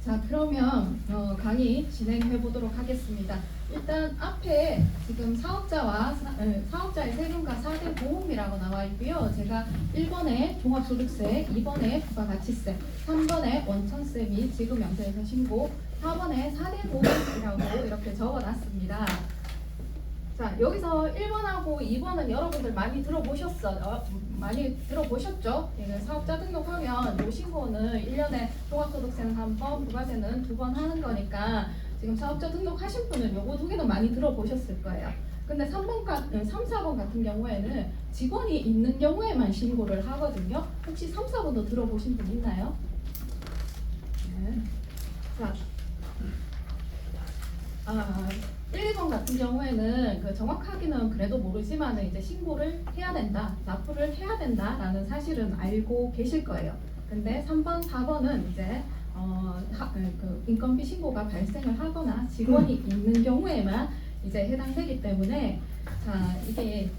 자, 그러면 강의 진행해 보도록 하겠습니다. 일단 앞에 지금 사업자의 세금과 4대 보험이라고 나와 있고요. 제가 1번에 종합소득세, 2번에 부가가치세, 3번에 원천세 및 지급명세에서 신고, 4번에 4대 보험이라고 이렇게 적어놨습니다. 자, 여기서 1번하고 2번은 여러분들 많이 들어보셨죠? 예, 사업자 등록하면 요 신고는 1년에 종합소득세는 3번, 부가세는 2번 하는 거니까 지금 사업자 등록하신 분은 요거 두 개는 많이 들어보셨을 거예요. 근데 3, 4번 같은 경우에는 직원이 있는 경우에만 신고를 하거든요. 혹시 3, 4번도 들어보신 분 있나요? 네. 자, 1, 2번 같은 경우에는 정확하게는 그래도 모르지만 이제 신고를 해야 된다, 납부를 해야 된다라는 사실은 알고 계실 거예요. 근데 3번, 4번은 이제 인건비 신고가 발생을 하거나 직원이 있는 경우에만 이제 해당되기 때문에 자, 이게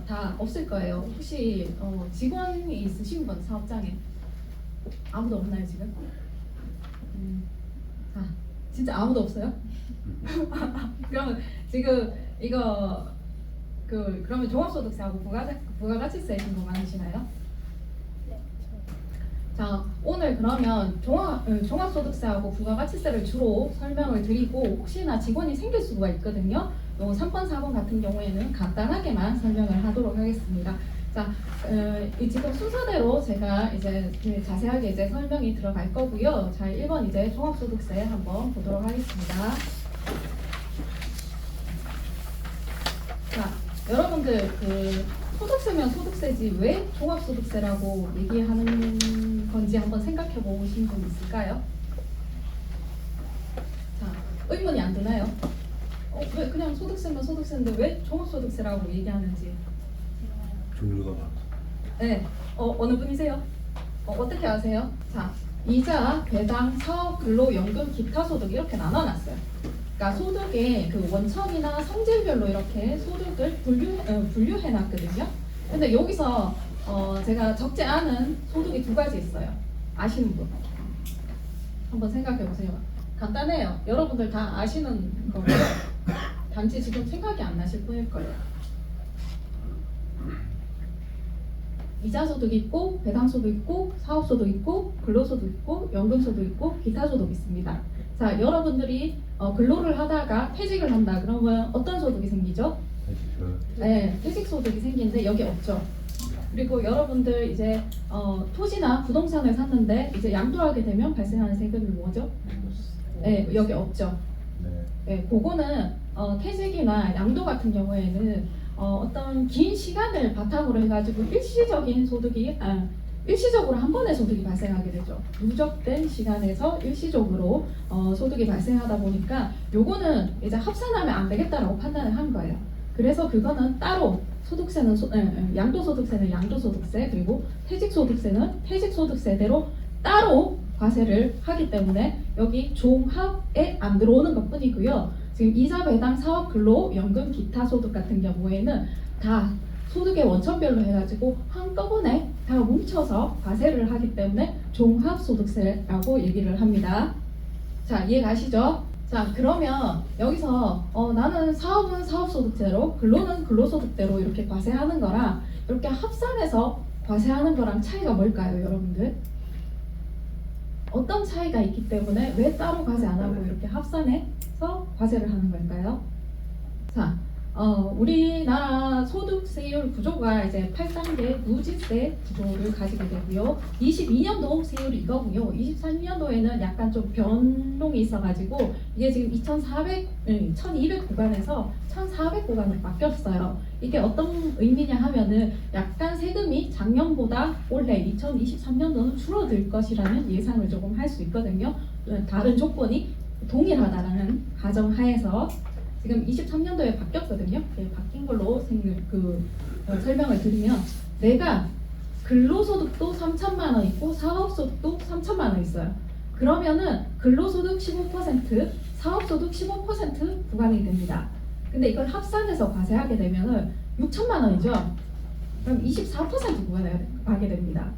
다 없을 거예요. 혹시 직원이 있으신 분 사업장에 아무도 없나요 지금? 자, 진짜 아무도 없어요? 그러면 지금 이거 그러면 종합소득세하고 부가가치세 신고 많으시나요? 네. 자, 오늘 그러면 종합소득세하고 부가가치세를 주로 설명을 드리고 혹시나 직원이 생길 수가 있거든요. 3번, 4번 같은 경우에는 간단하게만 설명을 하도록 하겠습니다. 자, 지금 순서대로 제가 이제 자세하게 이제 설명이 들어갈 거고요. 자, 1번 이제 종합소득세 한번 보도록 하겠습니다. 자, 여러분들 소득세면 소득세지 왜 종합소득세라고 얘기하는 건지 한번 생각해 보신 분 있을까요? 자, 의문이 안 드나요? 왜 그냥 소득세면 소득세인데 왜 종합소득세라고 얘기하는지? 종류가 많아. 네, 어느 분이세요? 어떻게 아세요? 자, 이자, 배당, 사업, 근로, 연금, 기타 소득 이렇게 나눠놨어요. 그러니까 소득의 그 원천이나 성질별로 이렇게 소득을 분류해놨거든요. 근데 여기서 제가 적지 않은 소득이 두 가지 있어요. 아시는 분? 한번 생각해 보세요. 간단해요. 여러분들 다 아시는 거고요. 단지 지금 생각이 안 나실 뿐일 거예요. 이자소득 있고, 배당소득 있고, 사업소득 있고, 근로소득 있고, 연금소득 있고, 기타소득 있습니다. 자, 여러분들이 근로를 하다가 퇴직을 한다 그러면 어떤 소득이 생기죠? 네, 퇴직소득이 생기는데 여기 없죠. 그리고 여러분들 이제 토지나 부동산을 샀는데 이제 양도하게 되면 발생하는 세금이 뭐죠? 네, 여기 없죠. 네, 그거는 퇴직이나 양도 같은 경우에는 어떤 긴 시간을 바탕으로 해가지고 일시적으로 한 번의 소득이 발생하게 되죠. 누적된 시간에서 일시적으로 소득이 발생하다 보니까 요거는 이제 합산하면 안 되겠다라고 판단을 한 거예요. 그래서 그거는 따로 소득세는 양도소득세는 양도소득세, 그리고 퇴직소득세는 퇴직소득세대로 따로 과세를 하기 때문에 여기 종합에 안 들어오는 것 뿐이고요. 지금 이자, 배당, 사업, 근로, 연금, 기타 소득 같은 경우에는 다 소득의 원천별로 해가지고 한꺼번에 다 뭉쳐서 과세를 하기 때문에 종합소득세라고 얘기를 합니다. 자, 이해 가시죠? 자, 그러면 여기서 나는 사업은 사업소득세로, 근로는 근로소득대로 이렇게 과세하는 거랑 이렇게 합산해서 과세하는 거랑 차이가 뭘까요, 여러분들? 어떤 차이가 있기 때문에 왜 따로 과세 안 하고 이렇게 합산해서 과세를 하는 걸까요? 자, 우리나라 소득세율 구조가 이제 8단계 무지세 구조를 가지게 되고요. 22년도 세율이 이거고요. 23년도에는 약간 좀 변동이 있어가지고 이게 지금 1200 구간에서 1400 구간으로 바뀌었어요. 이게 어떤 의미냐 하면은 약간 세금이 작년보다 올해 2023년도는 줄어들 것이라는 예상을 조금 할 수 있거든요. 다른 조건이 동일하다라는 가정하에서 지금 23년도에 바뀌었거든요. 바뀐 걸로 설명을 드리면 내가 근로소득도 3천만 원 있고 사업소득도 3천만 원 있어요. 그러면은 근로소득 15%, 사업소득 15% 부과이 됩니다. 근데 이걸 합산해서 과세하게 되면은 6천만 원이죠. 그럼 24% 부과하게 됩니다.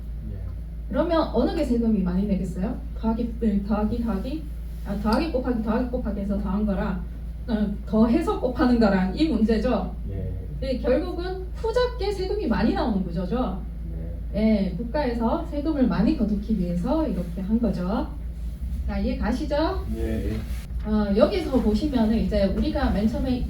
그러면 어느 게 세금이 많이 내겠어요? 더하기 더하기 곱하기 해서 더한 거랑 더해서 곱하는 거랑 이 문제죠. 예. 결국은 후잡게 세금이 많이 나오는 구조죠. 네. 예, 국가에서 세금을 많이 거두기 위해서 이렇게 한 거죠. 자, 이해 가시죠? 예. 여기서 보시면은 이제 우리가 맨 처음에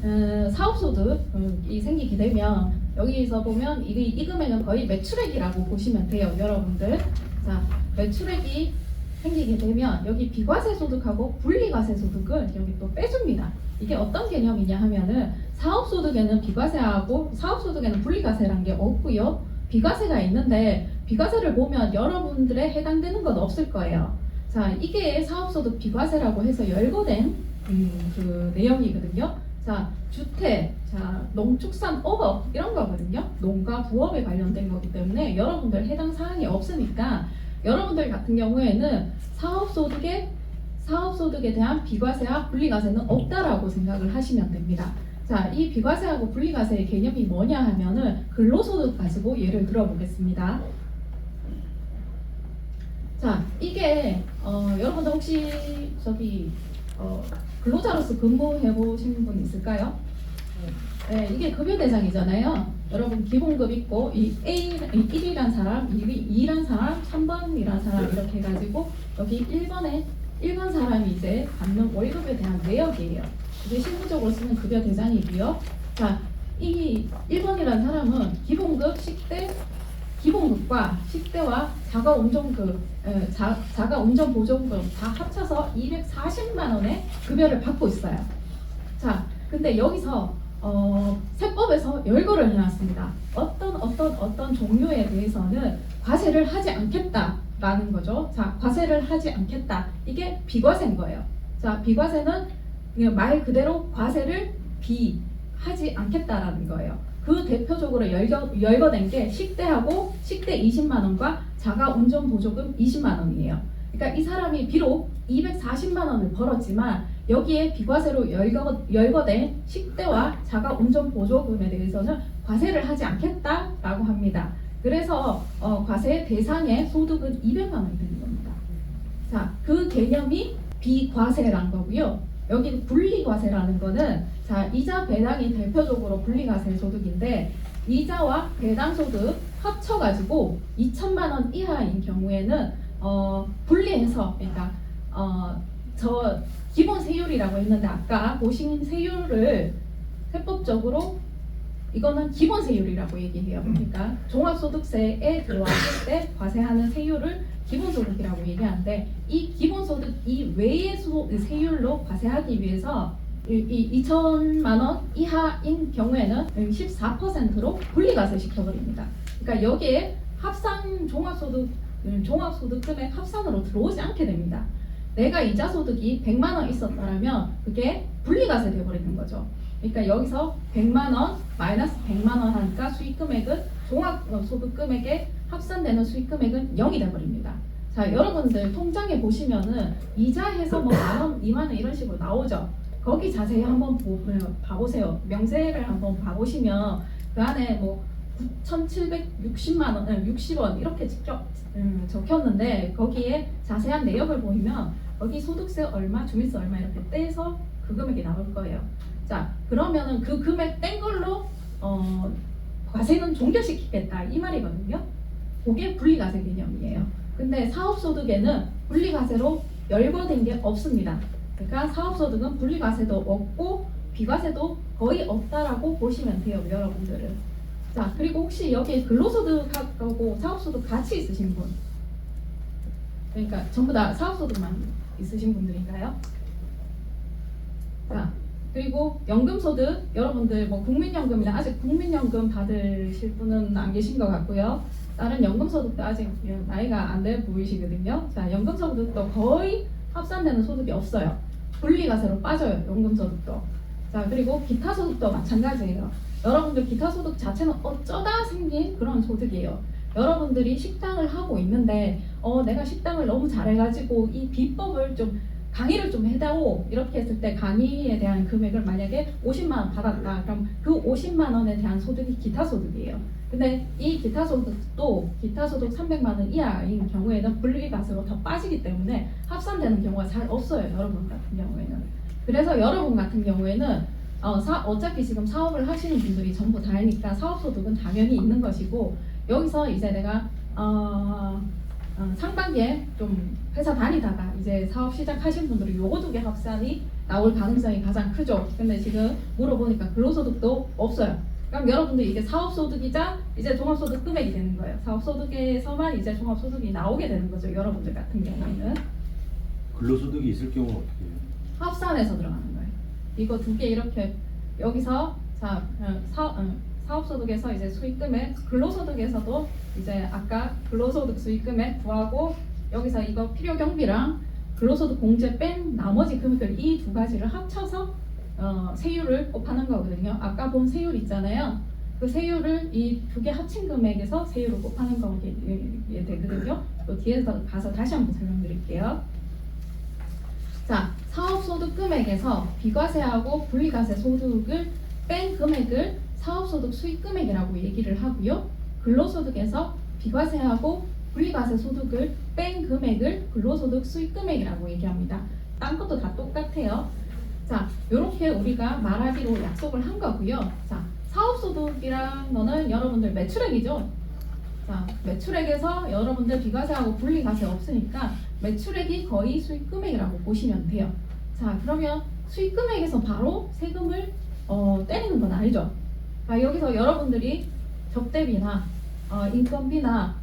사업소득이 생기게 되면 여기서 보면 이 금액은 거의 매출액이라고 보시면 돼요, 여러분들. 자, 매출액이 생기게 되면 여기 비과세 소득하고 분리과세 소득은 여기 또 빼줍니다. 이게 어떤 개념이냐 하면은 사업소득에는 비과세하고 사업소득에는 분리과세라는 게 없고요. 비과세가 있는데 비과세를 보면 여러분들의 해당되는 건 없을 거예요. 자, 이게 사업소득 비과세라고 해서 열거된 그 내용이거든요. 자, 주택, 자, 농축산업업 이런 거거든요. 농가 부업에 관련된 거기 때문에 여러분들 해당 사항이 없으니까 여러분들 같은 경우에는 사업소득에 대한 비과세와 분리과세는 없다라고 생각을 하시면 됩니다. 자, 이 비과세하고 분리과세의 개념이 뭐냐 하면은 근로소득 가지고 예를 들어보겠습니다. 자, 이게 여러분들 혹시 근로자로서 근무해 보신 분 있을까요? 네, 이게 급여 대상이잖아요. 여러분 기본급 있고 이 1이란 사람, 2란 사람, 3번이란 사람 이렇게 해가지고 여기 1번 사람이 이제 받는 월급에 대한 내역이에요. 이게 실무적으로 쓰는 급여 대상이고요. 자, 이 1번이란 사람은 기본급, 기본급과 식대와 자가 운전 보조금 다 합쳐서 240만 원의 급여를 받고 있어요. 자, 근데 여기서 세법에서 열거를 해놨습니다. 어떤 종류에 대해서는 과세를 하지 않겠다라는 거죠. 자, 과세를 하지 않겠다. 이게 비과세인 거예요. 자, 비과세는 말 그대로 과세를 하지 않겠다라는 거예요. 그 대표적으로 열거된 게 식대하고 식대 20만 원과 자가 운전 보조금 20만 원이에요. 그러니까 이 사람이 비록 240만 원을 벌었지만 여기에 비과세로 열거된 식대와 자가 운전 보조금에 대해서는 과세를 하지 않겠다라고 합니다. 그래서 과세 대상의 소득은 200만 원이 되는 겁니다. 자, 그 개념이 비과세란 거고요. 여기 분리과세라는 거는 자, 이자 배당이 대표적으로 분리과세 소득인데 이자와 배당 소득 합쳐가지고 2천만 원 이하인 경우에는 분리해서 그러니까 저 기본 세율이라고 했는데 아까 보신 세율을 세법적으로 이거는 기본 세율이라고 얘기해요. 그러니까 종합소득세에 들어왔을 때 과세하는 세율을 기본소득이라고 얘기하는데 이 기본소득 이외의 세율로 과세하기 위해서 이 2천만 원 이하인 경우에는 14%로 분리과세 시켜버립니다. 그러니까 여기에 합산 종합소득 금액 합산으로 들어오지 않게 됩니다. 내가 이자 소득이 100만 원 있었다면 그게 분리과세 되어버리는 거죠. 그러니까 여기서 100만 원 마이너스 100만 원 하니까 수익금액은 종합소득금액에 합산되는 수익금액은 0이 되어버립니다. 자, 여러분들 통장에 보시면은 이자해서 뭐 만원, 2만원 이런 식으로 나오죠. 거기 자세히 한번 봐보세요. 명세를 한번 봐보시면 그 안에 뭐 9,760만 원, 60원 이렇게 적혔는데 거기에 자세한 내역을 보면 거기 소득세 얼마, 주민세 얼마 이렇게 떼서 그 금액이 나올 거예요. 자, 그러면은 그 금액 뗀 걸로 과세는 종결시키겠다 이 말이거든요. 그게 분리과세 개념이에요. 근데 사업소득에는 분리과세로 열거된 게 없습니다. 그러니까 사업소득은 분리과세도 없고 비과세도 거의 없다라고 보시면 돼요, 여러분들은. 자, 그리고 혹시 여기 근로소득하고 사업소득 같이 있으신 분? 그러니까 전부 다 사업소득만 있으신 분들인가요? 자, 그리고 연금소득, 여러분들 뭐 국민연금이나 아직 국민연금 받으실 분은 안 계신 것 같고요. 다른 연금소득도 아직 나이가 안 돼 보이시거든요. 자, 연금소득도 거의 합산되는 소득이 없어요. 분리과세로 빠져요, 연금소득도. 자, 그리고 기타소득도 마찬가지예요. 여러분들 기타소득 자체는 어쩌다 생긴 그런 소득이에요. 여러분들이 식당을 하고 있는데 내가 식당을 너무 잘해가지고 이 비법을 좀 강의를 좀 해다오 이렇게 했을 때 강의에 대한 금액을 만약에 50만 원 받았다. 그럼 그 50만 원에 대한 소득이 기타 소득이에요. 근데 이 기타 소득도 기타 소득 300만 원 이하인 경우에는 분리과세로 더 빠지기 때문에 합산되는 경우가 잘 없어요. 여러분 같은 경우에는. 그래서 여러분 같은 경우에는 어차피 지금 사업을 하시는 분들이 전부 다니까 사업소득은 당연히 있는 것이고, 여기서 이제 내가 상반기에 좀 회사 다니다가 이제 사업 시작하신 분들은 요거 두 개 합산이 나올 가능성이 가장 크죠. 근데 지금 물어보니까 근로소득도 없어요. 그럼 여러분들 이게 사업소득이자 이제 종합소득 금액이 되는 거예요. 사업소득에서만 이제 종합소득이 나오게 되는 거죠. 여러분들 같은 경우에는 근로소득이 있을 경우는 어떻게 해요? 합산해서 들어가는 거예요. 이거 두 개 이렇게 여기서 사업소득에서 이제 수익금액, 근로소득에서도 이제 아까 근로소득 수익금액 구하고 여기서 이거 필요경비랑 근로소득 공제 뺀 나머지 금액을 이 두 가지를 합쳐서 세율을 곱하는 거거든요. 아까 본 세율 있잖아요. 그 세율을 이 두 개 합친 금액에서 세율을 곱하는 거게 되거든요. 또 뒤에서 가서 다시 한번 설명드릴게요. 자, 사업소득 금액에서 비과세하고 분리과세 소득을 뺀 금액을 사업소득 수익금액이라고 얘기를 하고요. 근로소득에서 비과세하고 분리과세 소득을 뺀 금액을 근로소득 수익금액이라고 얘기합니다. 딴 것도 다 똑같아요. 자, 이렇게 우리가 말하기로 약속을 한 거고요. 자, 사업소득이란 거는 여러분들 매출액이죠. 자, 매출액에서 여러분들 비과세하고 분리과세 없으니까 매출액이 거의 수익금액이라고 보시면 돼요. 자, 그러면 수익금액에서 바로 세금을 떼는 건 아니죠. 자, 여기서 여러분들이 접대비나 인건비나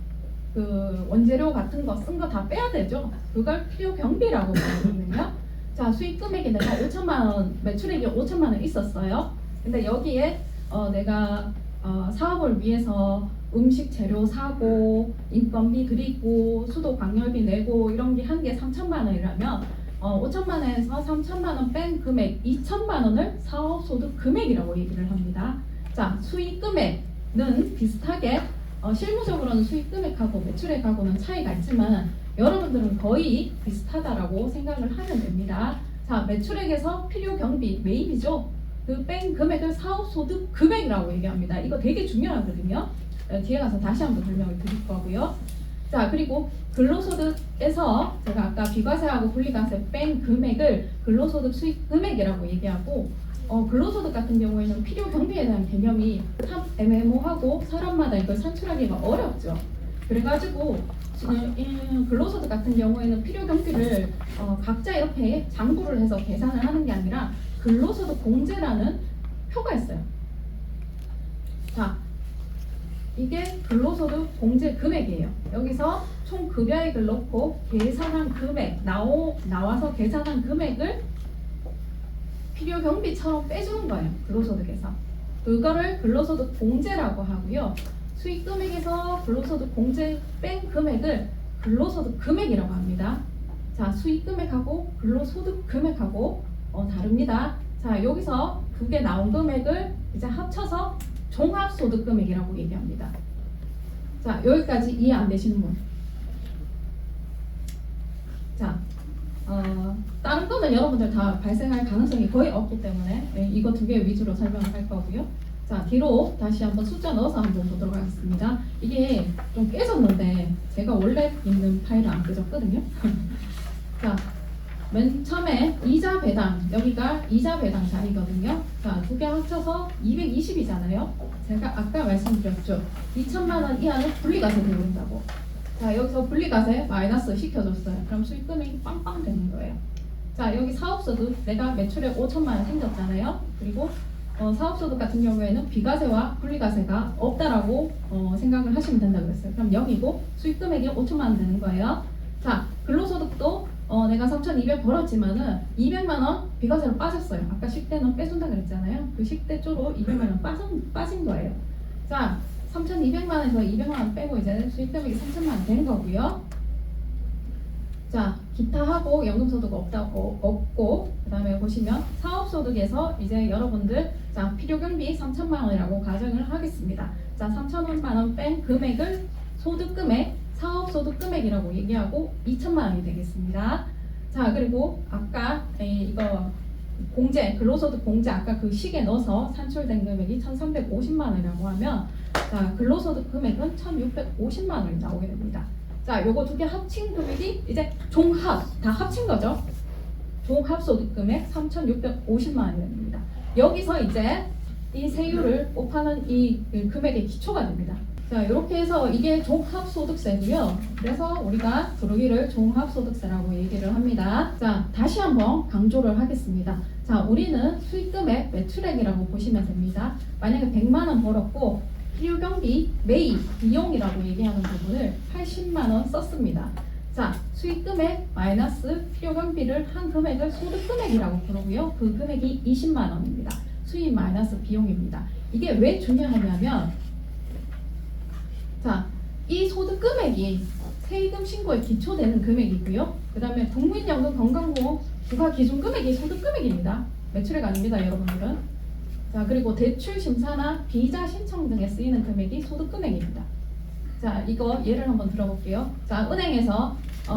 그 원재료 같은 거 쓴 거 다 빼야 되죠. 그걸 필요경비라고 부르거든요. 자, 수익금액이 내가 5천만 원, 매출액이 5천만 원 있었어요. 근데 여기에 내가 사업을 위해서 음식 재료 사고 인건비 드리고 수도 광열비 내고 이런 게 한 개 3천만 원이라면 5천만 원에서 3천만 원 뺀 금액 2천만 원을 사업소득 금액이라고 얘기를 합니다. 자, 수익금액은 비슷하게 실무적으로는 수익금액하고 매출액하고는 차이가 있지만 여러분들은 거의 비슷하다라고 생각을 하면 됩니다. 자, 매출액에서 필요경비 매입이죠. 그 뺀 금액을 사업소득 금액이라고 얘기합니다. 이거 되게 중요하거든요. 뒤에 가서 다시 한번 설명을 드릴 거고요. 자, 그리고 근로소득에서 제가 아까 비과세하고 분리과세 뺀 금액을 근로소득 수익 금액이라고 얘기하고 근로소득 같은 경우에는 필요경비에 대한 개념이 참 애매모호하고 사람마다 이걸 산출하기가 어렵죠. 그래가지고 근로소득 같은 경우에는 필요경비를 각자 이렇게 장부를 해서 계산을 하는 게 아니라 근로소득 공제라는 표가 있어요. 자, 이게 근로소득 공제 금액이에요. 여기서 총 급여액을 넣고 계산한 금액 나와서 계산한 금액을 필요경비처럼 빼주는 거예요. 근로소득에서. 그거를 근로소득 공제라고 하고요. 수익금액에서 근로소득 공제 뺀 금액을 근로소득 금액이라고 합니다. 자, 수익금액하고 근로소득 금액하고 다릅니다. 자, 여기서 두 개 나온 금액을 이제 합쳐서 종합소득 금액이라고 얘기합니다. 자, 여기까지 이해 안 되시는 분? 자, 다른 거는 여러분들 다 발생할 가능성이 거의 없기 때문에 이거 두 개 위주로 설명을 할 거고요. 자, 뒤로 다시 한번 숫자 넣어서 한번 보도록 하겠습니다. 이게 좀 깨졌는데 제가 원래 있는 파일은 안 깨졌거든요. 자, 맨 처음에 이자 배당, 여기가 이자 배당 자리거든요. 자, 두 개 합쳐서 220이잖아요. 제가 아까 말씀드렸죠. 2천만 원 이하는 분리과세 들어온다고. 자, 여기서 분리과세 마이너스 시켜줬어요. 그럼 수익금액이 빵빵 되는 거예요. 자, 여기 사업소득, 내가 매출액 5천만 원 생겼잖아요. 그리고 사업소득 같은 경우에는 비과세와 분리과세가 없다라고 생각을 하시면 된다고 그랬어요. 그럼 여기고 수익금액이 5천만 원 되는 거예요. 자, 근로소득도 내가 3,200 벌었지만은 200만 원 비과세로 빠졌어요. 아까 식대는 빼준다 그랬잖아요. 그 식대 쪽으로 200만 원 빠진 거예요. 자, 3,200만 원에서 200만 원 빼고 이제 수익금액이 3천만 원 된 거고요. 자, 기타하고 연금소득 없고 그 다음에 보시면 사업소득에서 이제 여러분들 자, 필요경비 3천만 원이라고 가정을 하겠습니다. 자, 3천만 원 뺀 금액을 소득금액 사업소득 금액이라고 얘기하고 2천만 원이 되겠습니다. 자, 그리고 아까 이거 공제, 근로소득 공제 아까 그 식에 넣어서 산출된 금액이 1,350만 원이라고 하면 자, 근로소득 금액은 1,650만 원이 나오게 됩니다. 자, 요거 두 개 합친 금액이 이제 종합 다 합친 거죠. 종합 소득 금액 3,650만 원이 됩니다. 여기서 이제 이 세율을 곱하는 이 금액의 기초가 됩니다. 자, 이렇게 해서 이게 종합소득세고요. 그래서 우리가 부르기를 종합소득세라고 얘기를 합니다. 자, 다시 한번 강조를 하겠습니다. 자, 우리는 수익금액 매출액이라고 보시면 됩니다. 만약에 100만 원 벌었고 필요경비, 매입, 비용이라고 얘기하는 부분을 80만 원 썼습니다. 자, 수익금액 마이너스 필요경비를 한 금액을 소득금액이라고 부르고요. 그 금액이 20만 원입니다. 수입 마이너스 비용입니다. 이게 왜 중요하냐면 자, 이 소득 금액이 세금 신고에 기초되는 금액이고요. 그 다음에 국민연금 건강보험 부과 기준 금액이 소득 금액입니다. 매출액 아닙니다, 여러분들은. 자, 그리고 대출 심사나 비자 신청 등에 쓰이는 금액이 소득 금액입니다. 자, 이거 예를 한번 들어볼게요. 자, 은행에서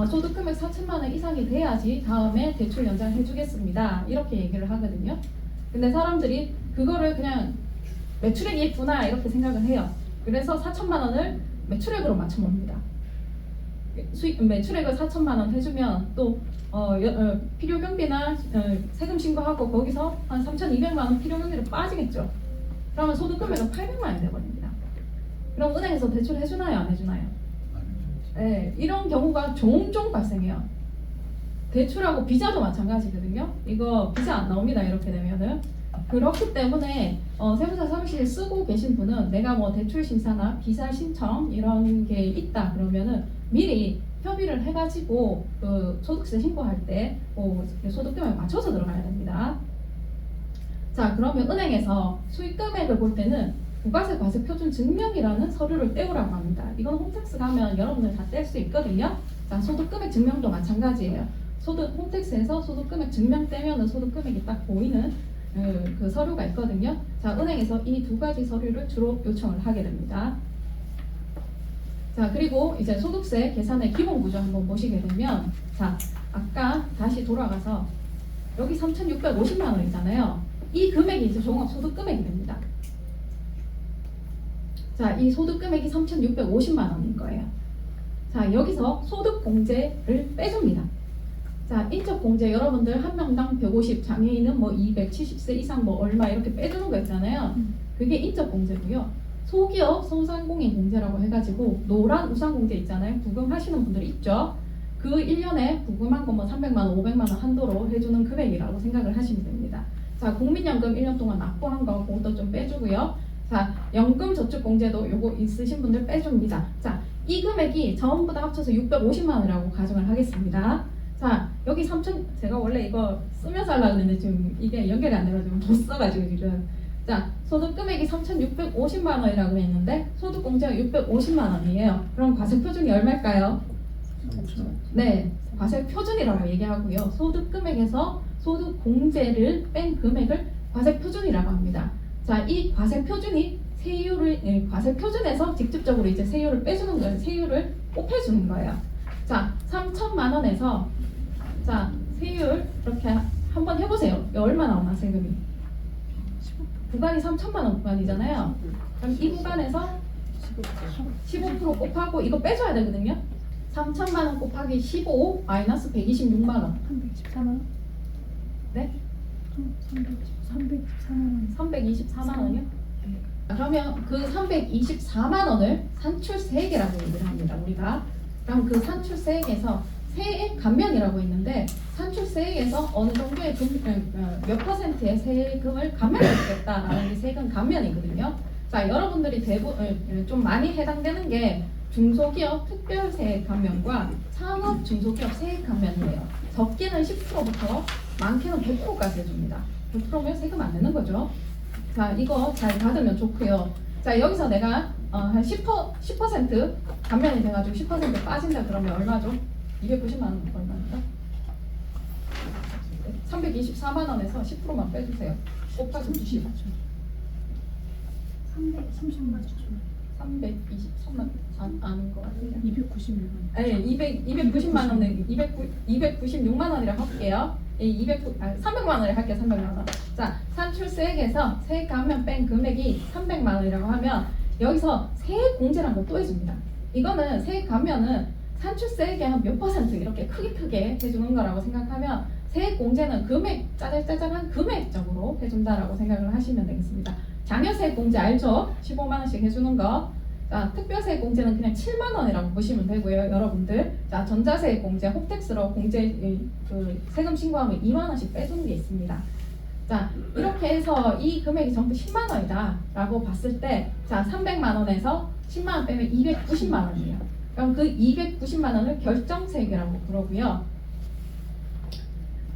소득 금액 4천만 원 이상이 돼야지 다음에 대출 연장해 주겠습니다. 이렇게 얘기를 하거든요. 근데 사람들이 그거를 그냥 매출액이 있구나 이렇게 생각을 해요. 그래서 4천만 원을 매출액으로 맞춰봅니다. 수익 매출액을 4천만 원 해주면 또 필요 경비나 세금 신고하고 거기서 한 3,200만 원 필요 경비로 빠지겠죠. 그러면 소득 금액은 800만 원이 돼버립니다. 그럼 은행에서 대출 해주나요, 안 해주나요? 네, 이런 경우가 종종 발생해요. 대출하고 비자도 마찬가지거든요. 이거 비자 안 나옵니다. 이렇게 되면은. 그렇기 때문에 세무사 사무실 쓰고 계신 분은 내가 뭐 대출 심사나 비자 신청 이런 게 있다 그러면은 미리 협의를 해가지고 그 소득세 신고할 때 소득금액 맞춰서 들어가야 됩니다. 자, 그러면 은행에서 수익 금액을 볼 때는 부가세 과세 표준 증명이라는 서류를 떼오라고 합니다. 이건 홈택스 가면 여러분들 다 뗄 수 있거든요. 자, 소득 금액 증명도 마찬가지예요. 홈택스에서 소득 금액 증명 떼면은 소득 금액이 딱 보이는 그 서류가 있거든요. 자, 은행에서 이 두 가지 서류를 주로 요청을 하게 됩니다. 자, 그리고 이제 소득세 계산의 기본 구조 한번 보시게 되면 자, 아까 다시 돌아가서 여기 3,650만 원이잖아요. 이 금액이 이제 종합소득 금액이 됩니다. 자, 이 소득 금액이 3,650만 원인 거예요. 자, 여기서 소득 공제를 빼줍니다. 자, 인적 공제 여러분들 한 명당 150, 장애인은 뭐 270세 이상 뭐 얼마 이렇게 빼주는 거 있잖아요. 그게 인적 공제고요. 소기업 소상공인 공제라고 해가지고 노란 우산 공제 있잖아요. 부금하시는 분들이 있죠. 그 1년에 부금한 거 뭐 300만 원, 500만 원 한도로 해주는 금액이라고 생각을 하시면 됩니다. 자, 국민연금 1년 동안 납부한 거 그것도 좀 빼주고요. 자, 연금저축공제도 요거 있으신 분들 빼줍니다. 자, 이 금액이 전부 다 합쳐서 650만 원이라고 가정을 하겠습니다. 자, 여기 3천 제가 원래 이거 쓰면서 하려고 했는데 지금 이게 연결이 안 돼가지고 못 써가지고 지금. 자, 소득 금액이 3,650만 원이라고 했는데 소득 공제가 650만 원이에요. 그럼 과세 표준이 얼마일까요? 네, 과세 표준이라고 얘기하고요. 소득 금액에서 소득 공제를 뺀 금액을 과세 표준이라고 합니다. 자, 이 과세 표준이 세율을 과세 표준에서 직접적으로 이제 세율을 빼주는 거예요. 세율을 곱해주는 거예요. 자, 3천만 원에서 자, 세율 이렇게 한번 해보세요. 얼마 나오나 세금이? 구간이 3천만 원 구간이잖아요. 그럼 이 구간에서 15% 곱하고 이거 빼줘야 되거든요. 3천만 원 곱하기 15 마이너스 126만 원. 314만 원? 네? 324만 원. 324만 원이요? 그러면 그 324만 원을 산출세액이라고 얘기를 합니다. 우리가. 그럼 그 산출세액에서 세액 감면이라고 있는데 산출세액에서 어느 정도의 몇 퍼센트의 세금을 감면해주겠다라는 게 세금 감면이거든요. 자, 여러분들이 좀 많이 해당되는 게 중소기업 특별세액 감면과 창업 중소기업 세액 감면이에요. 적게는 10%부터 많게는 100%까지 해줍니다. 100%면 세금 안 내는 거죠. 자, 이거 잘 받으면 좋고요. 자, 여기서 내가 한 10% 감면이 돼가지고 10% 빠진다 그러면 얼마죠? 290만 원 얼마인가? 324만 원에서 10%만 빼주세요. 곱하기 90. 330만 원. 323만 아닌 것 같아요. 296만. 네, 290만 원에 296만 원이라고 할게요. 300만 원을 할게요. 300만 원. 자, 산출세액에서 세액 감면 뺀 금액이 300만 원이라고 하면 여기서 세액 공제라는 걸 또 해줍니다. 이거는 세액 감면은 산출세액의 한 몇 퍼센트 이렇게 크게 해주는 거라고 생각하면 세액 공제는 금액 짜잘짜잘한 금액적으로 해준다라고 생각을 하시면 되겠습니다. 장려세액 공제 알죠? 15만 원씩 해주는 거. 자, 특별세액 공제는 그냥 7만 원이라고 보시면 되고요, 여러분들. 자, 전자세액 공제, 홈택스로 공제 그 세금 신고하면 2만 원씩 빼주는 게 있습니다. 자, 이렇게 해서 이 금액이 전부 10만 원이다라고 봤을 때, 자, 300만 원에서 10만 원 빼면 290만 원이에요. 그럼 그 290만 원을 결정세액이라고 부르고요.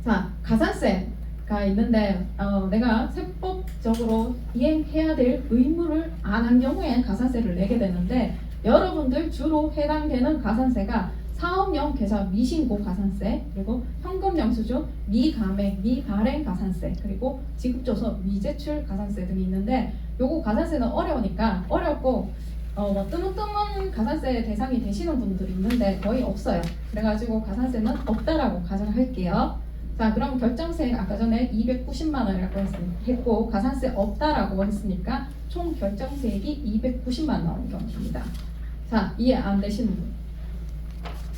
자, 가산세가 있는데 내가 세법적으로 이행해야 될 의무를 안 한 경우에 가산세를 내게 되는데 여러분들 주로 해당되는 가산세가 사업용 계좌 미신고 가산세, 그리고 현금 영수증 미감액 미발행 가산세, 그리고 지급조서 미제출 가산세 등이 있는데 요거 가산세는 어렵고 뭐 뜨문뜨문 가산세 대상이 되시는 분들이 있는데 거의 없어요. 그래가지고 가산세는 없다라고 가정할게요. 자, 그럼 결정세액 아까 전에 290만 원이라고 했고 가산세 없다라고 했으니까 총 결정세액이 290만 원 정도입니다. 자, 이해 안 되시는 분?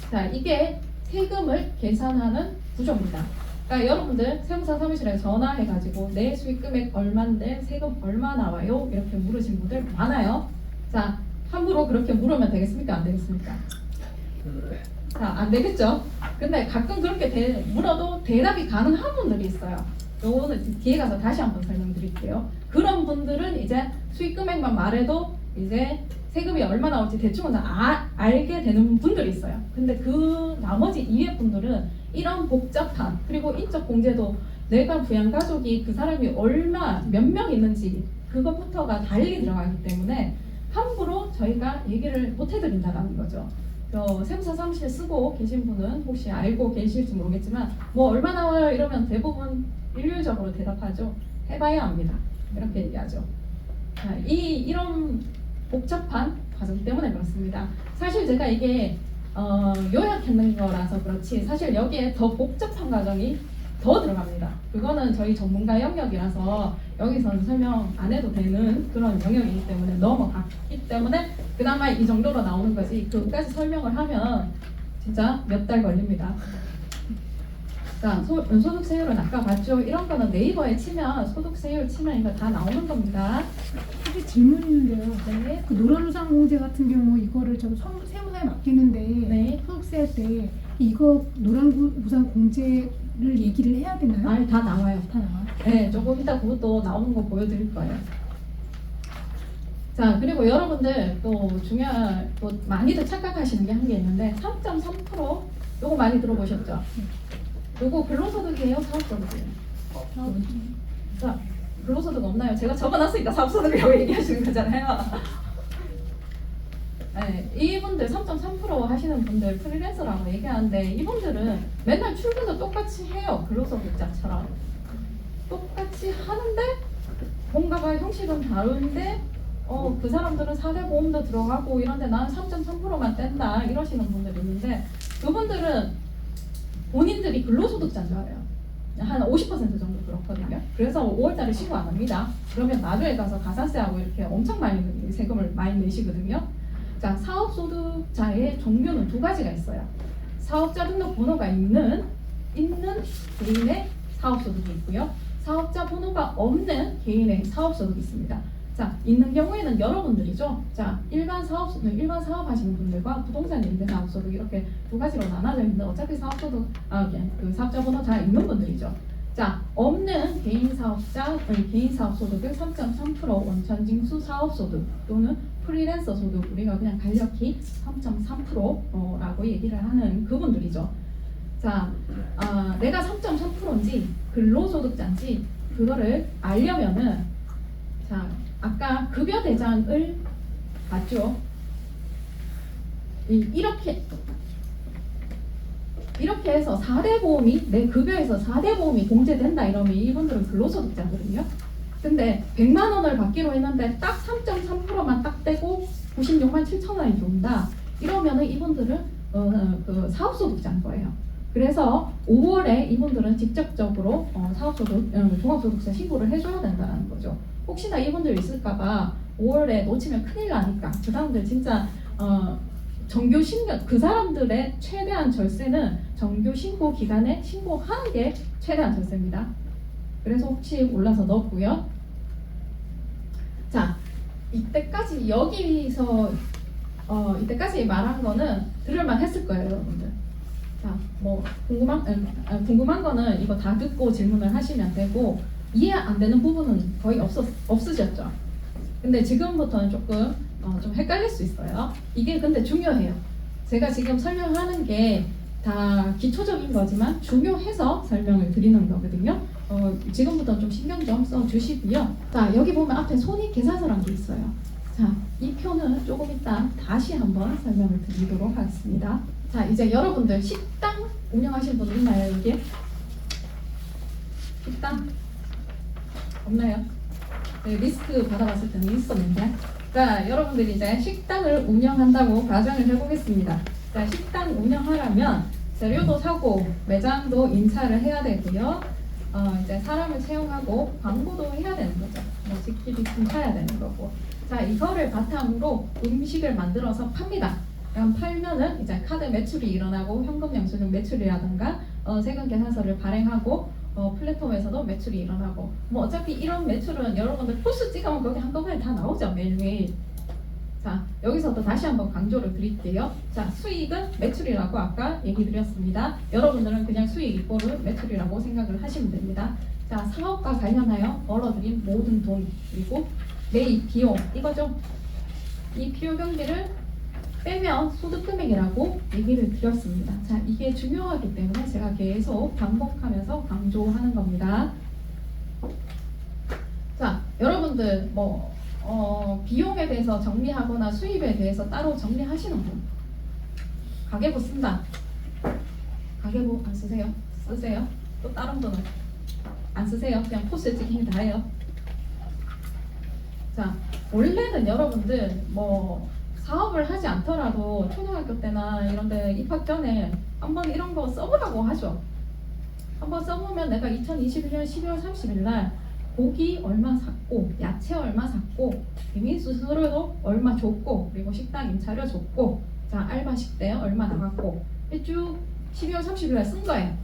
자, 이게 세금을 계산하는 구조입니다. 그러니까 여러분들 세무사 사무실에 전화해가지고 내 수익금액 얼마인데 세금 얼마 나와요? 이렇게 물으신 분들 많아요. 자, 함부로 그렇게 물으면 되겠습니까? 안 되겠습니까? 자, 안 되겠죠? 근데 가끔 그렇게 물어도 대답이 가능한 분들이 있어요. 요거는 뒤에 가서 다시 한번 설명드릴게요. 그런 분들은 이제 수익금액만 말해도 이제 세금이 얼마 나올지 대충은 다 알게 되는 분들이 있어요. 근데 그 나머지 이외 분들은 이런 복잡한, 그리고 인적 공제도 내가 부양 가족이 그 사람이 몇 명 있는지 그것부터가 달리 들어가기 때문에 함부로 저희가 얘기를 못 해드린다는 거죠. 세무사 사무실 쓰고 계신 분은 혹시 알고 계실지 모르겠지만 뭐 얼마 나와요 이러면 대부분 일률적으로 대답하죠. 해봐야 합니다. 이렇게 얘기하죠. 자, 이런 복잡한 과정 때문에 그렇습니다. 사실 제가 이게 요약했는 거라서 그렇지 사실 여기에 더 복잡한 과정이 더 들어갑니다. 그거는 저희 전문가 영역이라서 여기서는 설명 안 해도 되는 그런 영역이기 때문에 넘어갔기 때문에 그나마 이 정도로 나오는 거지 그까지 설명을 하면 진짜 몇 달 걸립니다. 자, 소득세율은 아까 봤죠? 이런 거는 네이버에 치면 소득세율 치면 이거 다 나오는 겁니다. 사실 질문 있는데요. 네. 그 노란우산 공제 같은 경우 이거를 저 세무사에 맡기는데 네. 소득세 할 때 이거 노란우산 공제를 얘기를 해야 되나요? 아니, 다 나와요. 다 나와요? 네, 조금 이따 그것도 나오는 거 보여드릴 거예요. 자, 그리고 여러분들 또 또 많이들 착각하시는 게 한 게 있는데 3.3% 요거 많이 들어보셨죠? 요거 근로소득이에요? 사업소득이에요? 자, 근로소득 없나요? 제가 적어놨으니까 사업소득이라고 얘기하시는 거잖아요. 네, 이분들 3.3% 하시는 분들 프리랜서라고 얘기하는데 이분들은 맨날 출근도 똑같이 해요. 근로소득자처럼 똑같이 하는데 뭔가가 형식은 다른데 그 사람들은 4대 보험도 들어가고 이런데 나는 3.3%만 뗀다 이러시는 분들이 있는데 그분들은 본인들이 근로소득자인 줄 알아요. 한 50% 정도 그렇거든요. 그래서 5월달에 신고 안 합니다. 그러면 나중에 가서 가산세하고 이렇게 엄청 많이 세금을 많이 내시거든요. 자, 사업소득자의 종류는 두 가지가 있어요. 사업자 등록 번호가 있는 개인의 사업소득이 있고요. 사업자 번호가 없는 개인의 사업소득이 있습니다. 자, 있는 경우에는 여러분들이죠. 자, 일반 사업하시는 분들과 부동산 임대사업소득 이렇게 두 가지로 나눠져 있는데 어차피 그 사업자 번호 다 있는 분들이죠. 자, 없는 개인 사업소득을 3.3% 원천징수 사업소득 또는 프리랜서 소득 우리가 그냥 간략히 3.3%라고 얘기를 하는 그분들이죠. 자, 내가 3.3%인지 근로소득자인지 그거를 알려면은 자, 아까 급여 대장을 봤죠? 이렇게 해서 4대 보험이 내 급여에서 4대 보험이 공제된다 이러면 이분들은 근로소득자거든요. 근데 100만 원을 받기로 했는데 딱 3.3%만 딱 떼고 96만 7천 원이 들어온다. 이러면은 이분들은 그 사업소득자인 거예요. 그래서 5월에 이분들은 직접적으로 사업소득, 종합소득세 신고를 해줘야 된다는 거죠. 혹시나 이분들 있을까봐 5월에 놓치면 큰일 나니까 그 사람들 진짜 정규 신고, 그 사람들의 최대한 절세는 정규 신고 기간에 신고하는 게 최대한 절세입니다. 그래서 혹시 몰라서 넣었고요. 자, 이때까지 여기서 이때까지 말한 거는 들을만 했을 거예요, 여러분들. 자, 뭐 궁금한 거는 이거 다 듣고 질문을 하시면 되고, 이해 안 되는 부분은 거의 없으셨죠? 근데 지금부터는 조금 좀 헷갈릴 수 있어요. 이게 근데 중요해요. 제가 지금 설명하는 게 다 기초적인 거지만 중요해서 설명을 드리는 거거든요. 지금부터 좀 신경 좀 써주시고요. 자, 여기 보면 앞에 손익계산서란 게 있어요. 자, 이 표는 조금 이따 다시 한번 설명을 드리도록 하겠습니다. 자, 이제 여러분들 식당 운영하시는 분 있나요, 여기? 식당? 없나요? 네, 리스트 받아봤을 때는 있었는데. 자, 여러분들이 이제 식당을 운영한다고 가정을 해보겠습니다. 자, 식당 운영하려면 재료도 사고 매장도 임차를 해야 되고요. 이제 사람을 채용하고 광고도 해야 되는 거죠. 뭐 직집이 사야 되는 거고. 자, 이거를 바탕으로 음식을 만들어서 팝니다. 그럼 팔면은 이제 카드 매출이 일어나고 현금 영수증 매출이라든가 세금 계산서를 발행하고 플랫폼에서도 매출이 일어나고, 뭐 어차피 이런 매출은 여러분들 포스 찍으면 거기 한꺼번에 다 나오죠, 매일매일. 자, 여기서 또 다시 한번 강조를 드릴게요. 자, 수익은 매출이라고 아까 얘기 드렸습니다. 여러분들은 그냥 수익 이꼬르 매출이라고 생각을 하시면 됩니다. 자, 사업과 관련하여 벌어들인 모든 돈, 그리고 매입 비용, 이거죠. 이 필요 경비를 빼면 소득 금액이라고 얘기를 드렸습니다. 자, 이게 중요하기 때문에 제가 계속 반복하면서 강조하는 겁니다. 자, 여러분들 비용에 대해서 정리하거나 수입에 대해서 따로 정리하시는 분, 가계부 쓴다. 가계부 안 쓰세요? 쓰세요? 또 다른 분은 안 쓰세요? 그냥 포스에 찍히면 다 해요. 자, 원래는 여러분들 사업을 하지 않더라도 초등학교 때나 이런 데 입학 전에 한번 이런 거 써보라고 하죠. 한번 써보면 내가 2021년 12월 30일 날 고기 얼마 샀고, 야채 얼마 샀고, 비밀수수료도 얼마 줬고, 그리고 식당 임차료 줬고, 자, 알바식 때 얼마 나갔고, 쭉 12월 30일 날 쓴 거예요.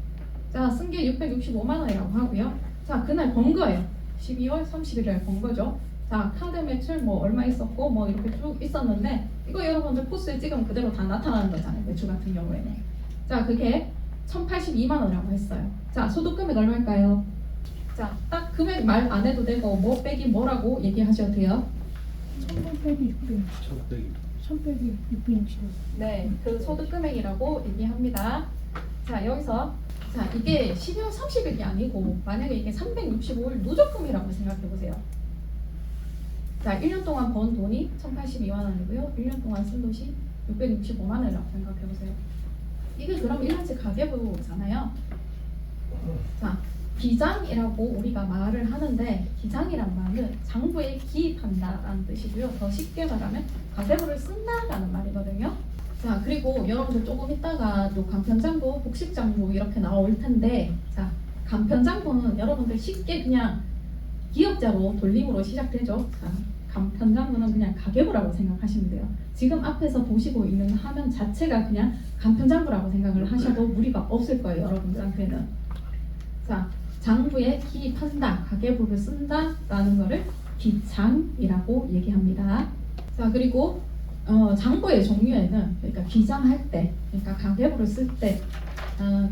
자, 쓴 게 665만 원이라고 하고요. 자, 그날 번 거예요. 12월 30일 날 번 거죠. 자, 카드 매출 얼마 있었고 이렇게 쭉 있었는데, 이거 여러분들 포스에 찍으면 그대로 다 나타나는 거잖아요, 매출 같은 경우에는. 자, 그게 1082만 원이라고 했어요. 자, 소득 금액 얼마일까요? 자, 딱 금액 말 안 해도 되고 뭐 빼기 뭐라고 얘기하셔도 돼요. 1000 빼기 600. 1000 빼기 660. 네, 그 소득 금액이라고 얘기합니다. 자, 여기서 자, 이게 12월 30일이 아니고 만약에 이게 365일 누적금이라고 생각해 보세요. 자, 1년 동안 번 돈이 1082만 원이고요. 1년 동안 쓴 돈이 665만 원이라고 생각해 보세요. 이게 그럼 1년치 가계부잖아요. 자, 기장이라고 우리가 말을 하는데, 기장이란 말은 장부에 기입한다라는 뜻이고요. 더 쉽게 말하면 가계부를 쓴다라는 말이거든요. 자, 그리고 여러분들 조금 있다가 또 간편장부, 복식장부 이렇게 나올 텐데, 자, 간편장부는 여러분들 쉽게 그냥 기업자로 돌림으로 시작되죠. 자, 간편장부는 그냥 가계부라고 생각하시면 돼요. 지금 앞에서 보시고 있는 화면 자체가 그냥 간편장부라고 생각을 하셔도 무리가 없을 거예요, 여러분들한테는. 자, 장부에 기입한다, 가계부를 쓴다라는 거를 기장이라고 얘기합니다. 자, 그리고 장부의 종류에는, 그러니까 기장할 때, 그러니까 가계부를 쓸 때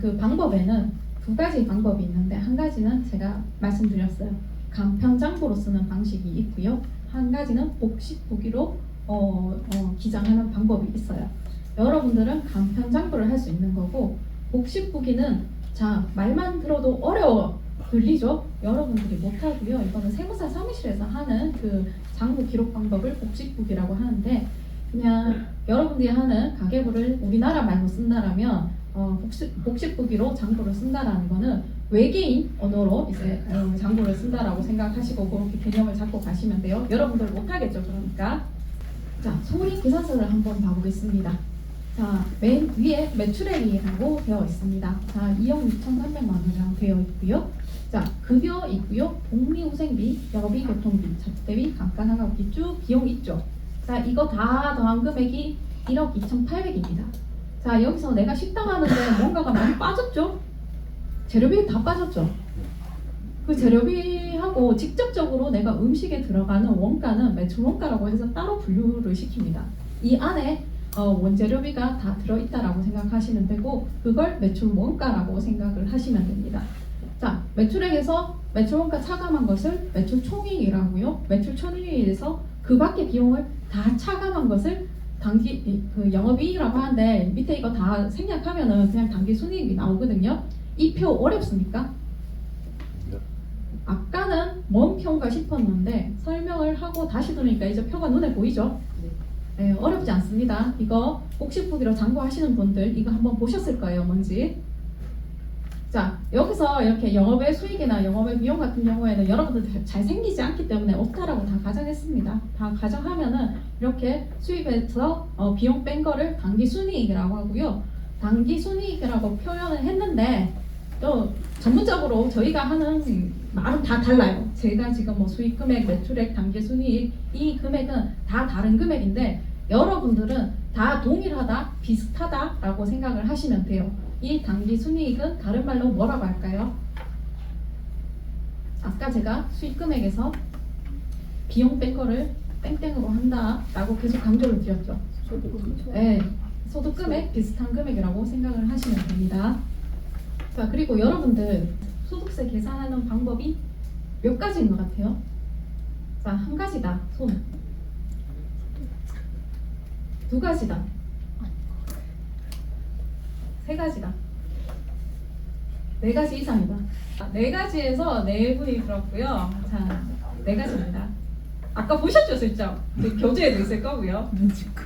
그 방법에는 두 가지 방법이 있는데, 한 가지는 제가 말씀드렸어요. 간편장부로 쓰는 방식이 있고요. 한 가지는 복식부기로 기장하는 방법이 있어요. 여러분들은 간편장부를 할 수 있는 거고, 복식부기는 자, 말만 들어도 어려워 들리죠? 여러분들이 못하고요. 이거는 세무사 사무실에서 하는 그 장부 기록 방법을 복식부기라고 하는데, 그냥 여러분들이 하는 가계부를 우리나라 말로 쓴다라면 복식부기로 장부를 쓴다라는 거는 외계인 언어로 이제 장부를 쓴다라고 생각하시고 그렇게 개념을 잡고 가시면 돼요. 여러분들 못하겠죠, 그러니까. 자, 소리 계산서를 한번 봐보겠습니다. 자, 맨 위에 매출액이라고 되어 있습니다. 자, 2억 6,300만 원이라고 되어 있고요. 자, 급여 있고요. 복리후생비, 여비, 교통비, 접대비, 감가상각비 쭉 비용 있죠. 자, 이거 다 더한 금액이 1억 2,800입니다. 자, 여기서 내가 식당 하는데 뭔가가 많이 빠졌죠? 재료비 다 빠졌죠? 그 재료비하고 직접적으로 내가 음식에 들어가는 원가는 매출 원가라고 해서 따로 분류를 시킵니다. 이 안에 원재료비가 다 들어있다라고 생각하시면 되고 그걸 매출 원가라고 생각을 하시면 됩니다. 자, 매출액에서 매출 원가 차감한 것을 매출 총이익이라고요. 매출 총이익에서 그 밖의 비용을 다 차감한 것을 단기 그 영업이익이라고 하는데 밑에 이거 다 생략하면은 그냥 단기 순이익이 나오거든요. 이 표 어렵습니까? 아까는 뭔 표인가 싶었는데 설명을 하고 다시 들으니까 이제 표가 눈에 보이죠? 네, 어렵지 않습니다. 이거 복식부기로 참고하시는 분들 이거 한번 보셨을 거예요, 뭔지. 자, 여기서 이렇게 영업의 수익이나 영업의 비용 같은 경우에는 여러분들 잘 생기지 않기 때문에 없다라고 다 가정했습니다. 다 가정하면은 이렇게 수입에서 비용 뺀 거를 단기 순이익이라고 하고요. 단기 순이익이라고 표현을 했는데 또 전문적으로 저희가 하는 말은 다 달라요. 제가 지금 뭐 수익 금액, 매출액, 단기 순이익 이 금액은 다 다른 금액인데 여러분들은 다 동일하다, 비슷하다라고 생각을 하시면 돼요. 이 단기 순이익은 다른 말로 뭐라고 할까요? 아까 제가 수익 금액에서 비용 뺀 거를 땡땡으로 한다라고 계속 강조를 드렸죠. 네, 소득 금액 비슷한 금액이라고 생각을 하시면 됩니다. 자, 그리고 여러분들 소득세 계산하는 방법이 몇 가지인 것 같아요? 자, 한 가지다. 손. 두 가지다. 세 가지다. 네 가지 이상이다. 네 가지에서 네 분이 들었고요. 자, 네 가지입니다. 아까 보셨죠, 슬쩍? 교재에도 있을 거고요. 눈치껏.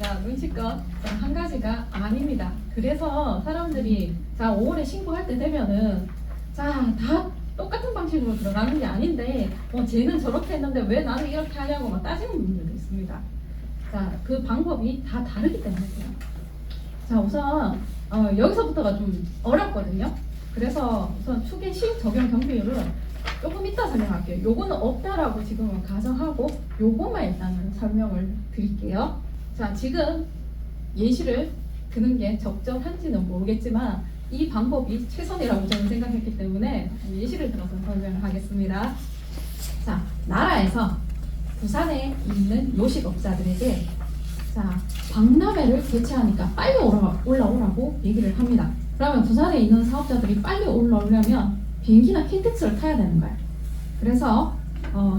자, 눈치껏. 자, 한 가지가 아닙니다. 그래서 사람들이 자, 5월에 신고할 때 되면은 자, 다 똑같은 방식으로 들어가는 게 아닌데 쟤는 저렇게 했는데 왜 나는 이렇게 하냐고 막 따지는 분들도 있습니다. 자, 그 방법이 다 다르기 때문에 그래요. 자, 우선 여기서부터가 좀 어렵거든요. 그래서 우선 추계시 적용 경비율을 조금 이따 설명할게요. 요거는 없다라고 지금은 가정하고 요것만 일단은 설명을 드릴게요. 자, 지금 예시를 드는 게 적절한지는 모르겠지만 이 방법이 최선이라고 저는 생각했기 때문에 예시를 들어서 설명을 하겠습니다. 자, 나라에서 부산에 있는 요식업자들에게 자, 박람회를 개최하니까 빨리 올라오라고 얘기를 합니다. 그러면 부산에 있는 사업자들이 빨리 올라오려면 비행기나 KTX를 타야 되는 거예요. 그래서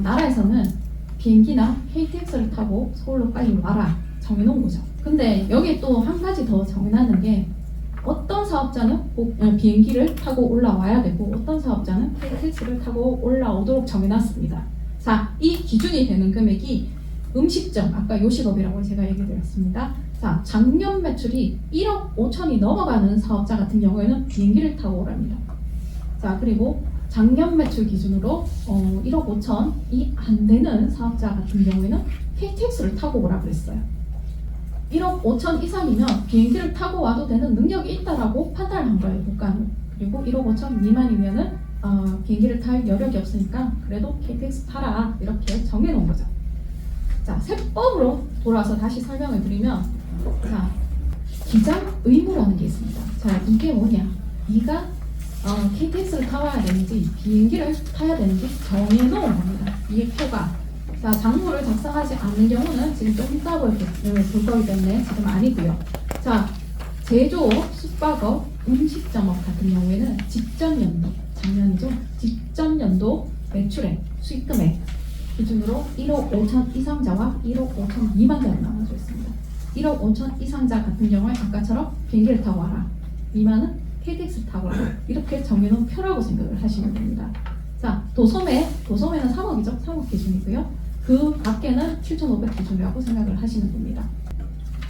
나라에서는 비행기나 KTX를 타고 서울로 빨리 와라 정해놓은 거죠. 근데 여기 또 한 가지 더 정해놨는 게 어떤 사업자는 꼭 비행기를 타고 올라와야 되고 어떤 사업자는 KTX를 타고 올라오도록 정해놨습니다. 자, 이 기준이 되는 금액이 음식점, 아까 요식업이라고 제가 얘기 드렸습니다. 자, 작년 매출이 1억 5천이 넘어가는 사업자 같은 경우에는 비행기를 타고 오랍니다. 자, 그리고 작년 매출 기준으로 1억 5천이 안 되는 사업자 같은 경우에는 KTX를 타고 오라 그랬어요. 1억 5천 이상이면 비행기를 타고 와도 되는 능력이 있다라고 판단을 한 거예요, 국가는. 그리고 1억 5천 미만이면은 비행기를 탈 여력이 없으니까 그래도 KTX 타라 이렇게 정해놓은 거죠. 자, 세법으로 돌아와서 다시 설명을 드리면 자, 기장 의무라는 게 있습니다. 자, 이게 뭐냐? 네가 KTX를 타야 되는지 비행기를 타야 되는지 정해놓은 겁니다. 이게 표가. 자, 장부를 작성하지 않는 경우는 지금 좀 이따 볼 거기 때문에 지금 아니고요. 자, 제조업, 숙박업, 음식점업 같은 경우에는 직전 연도, 작년이죠? 직전 연도 매출액, 수익금액 기준으로 1억 5천 이상자와 1억 5천 미만자로 나눠져 있습니다. 1억 5천 이상자 같은 경우에 아까처럼 비행기를 타고 와라. 미만은 KTX 타고 와라. 이렇게 정해놓은 표라고 생각을 하시면 됩니다. 자, 도소매는 3억이죠. 3억 기준이고요. 그 밖에는 7,500 기준이라고 생각을 하시면 됩니다.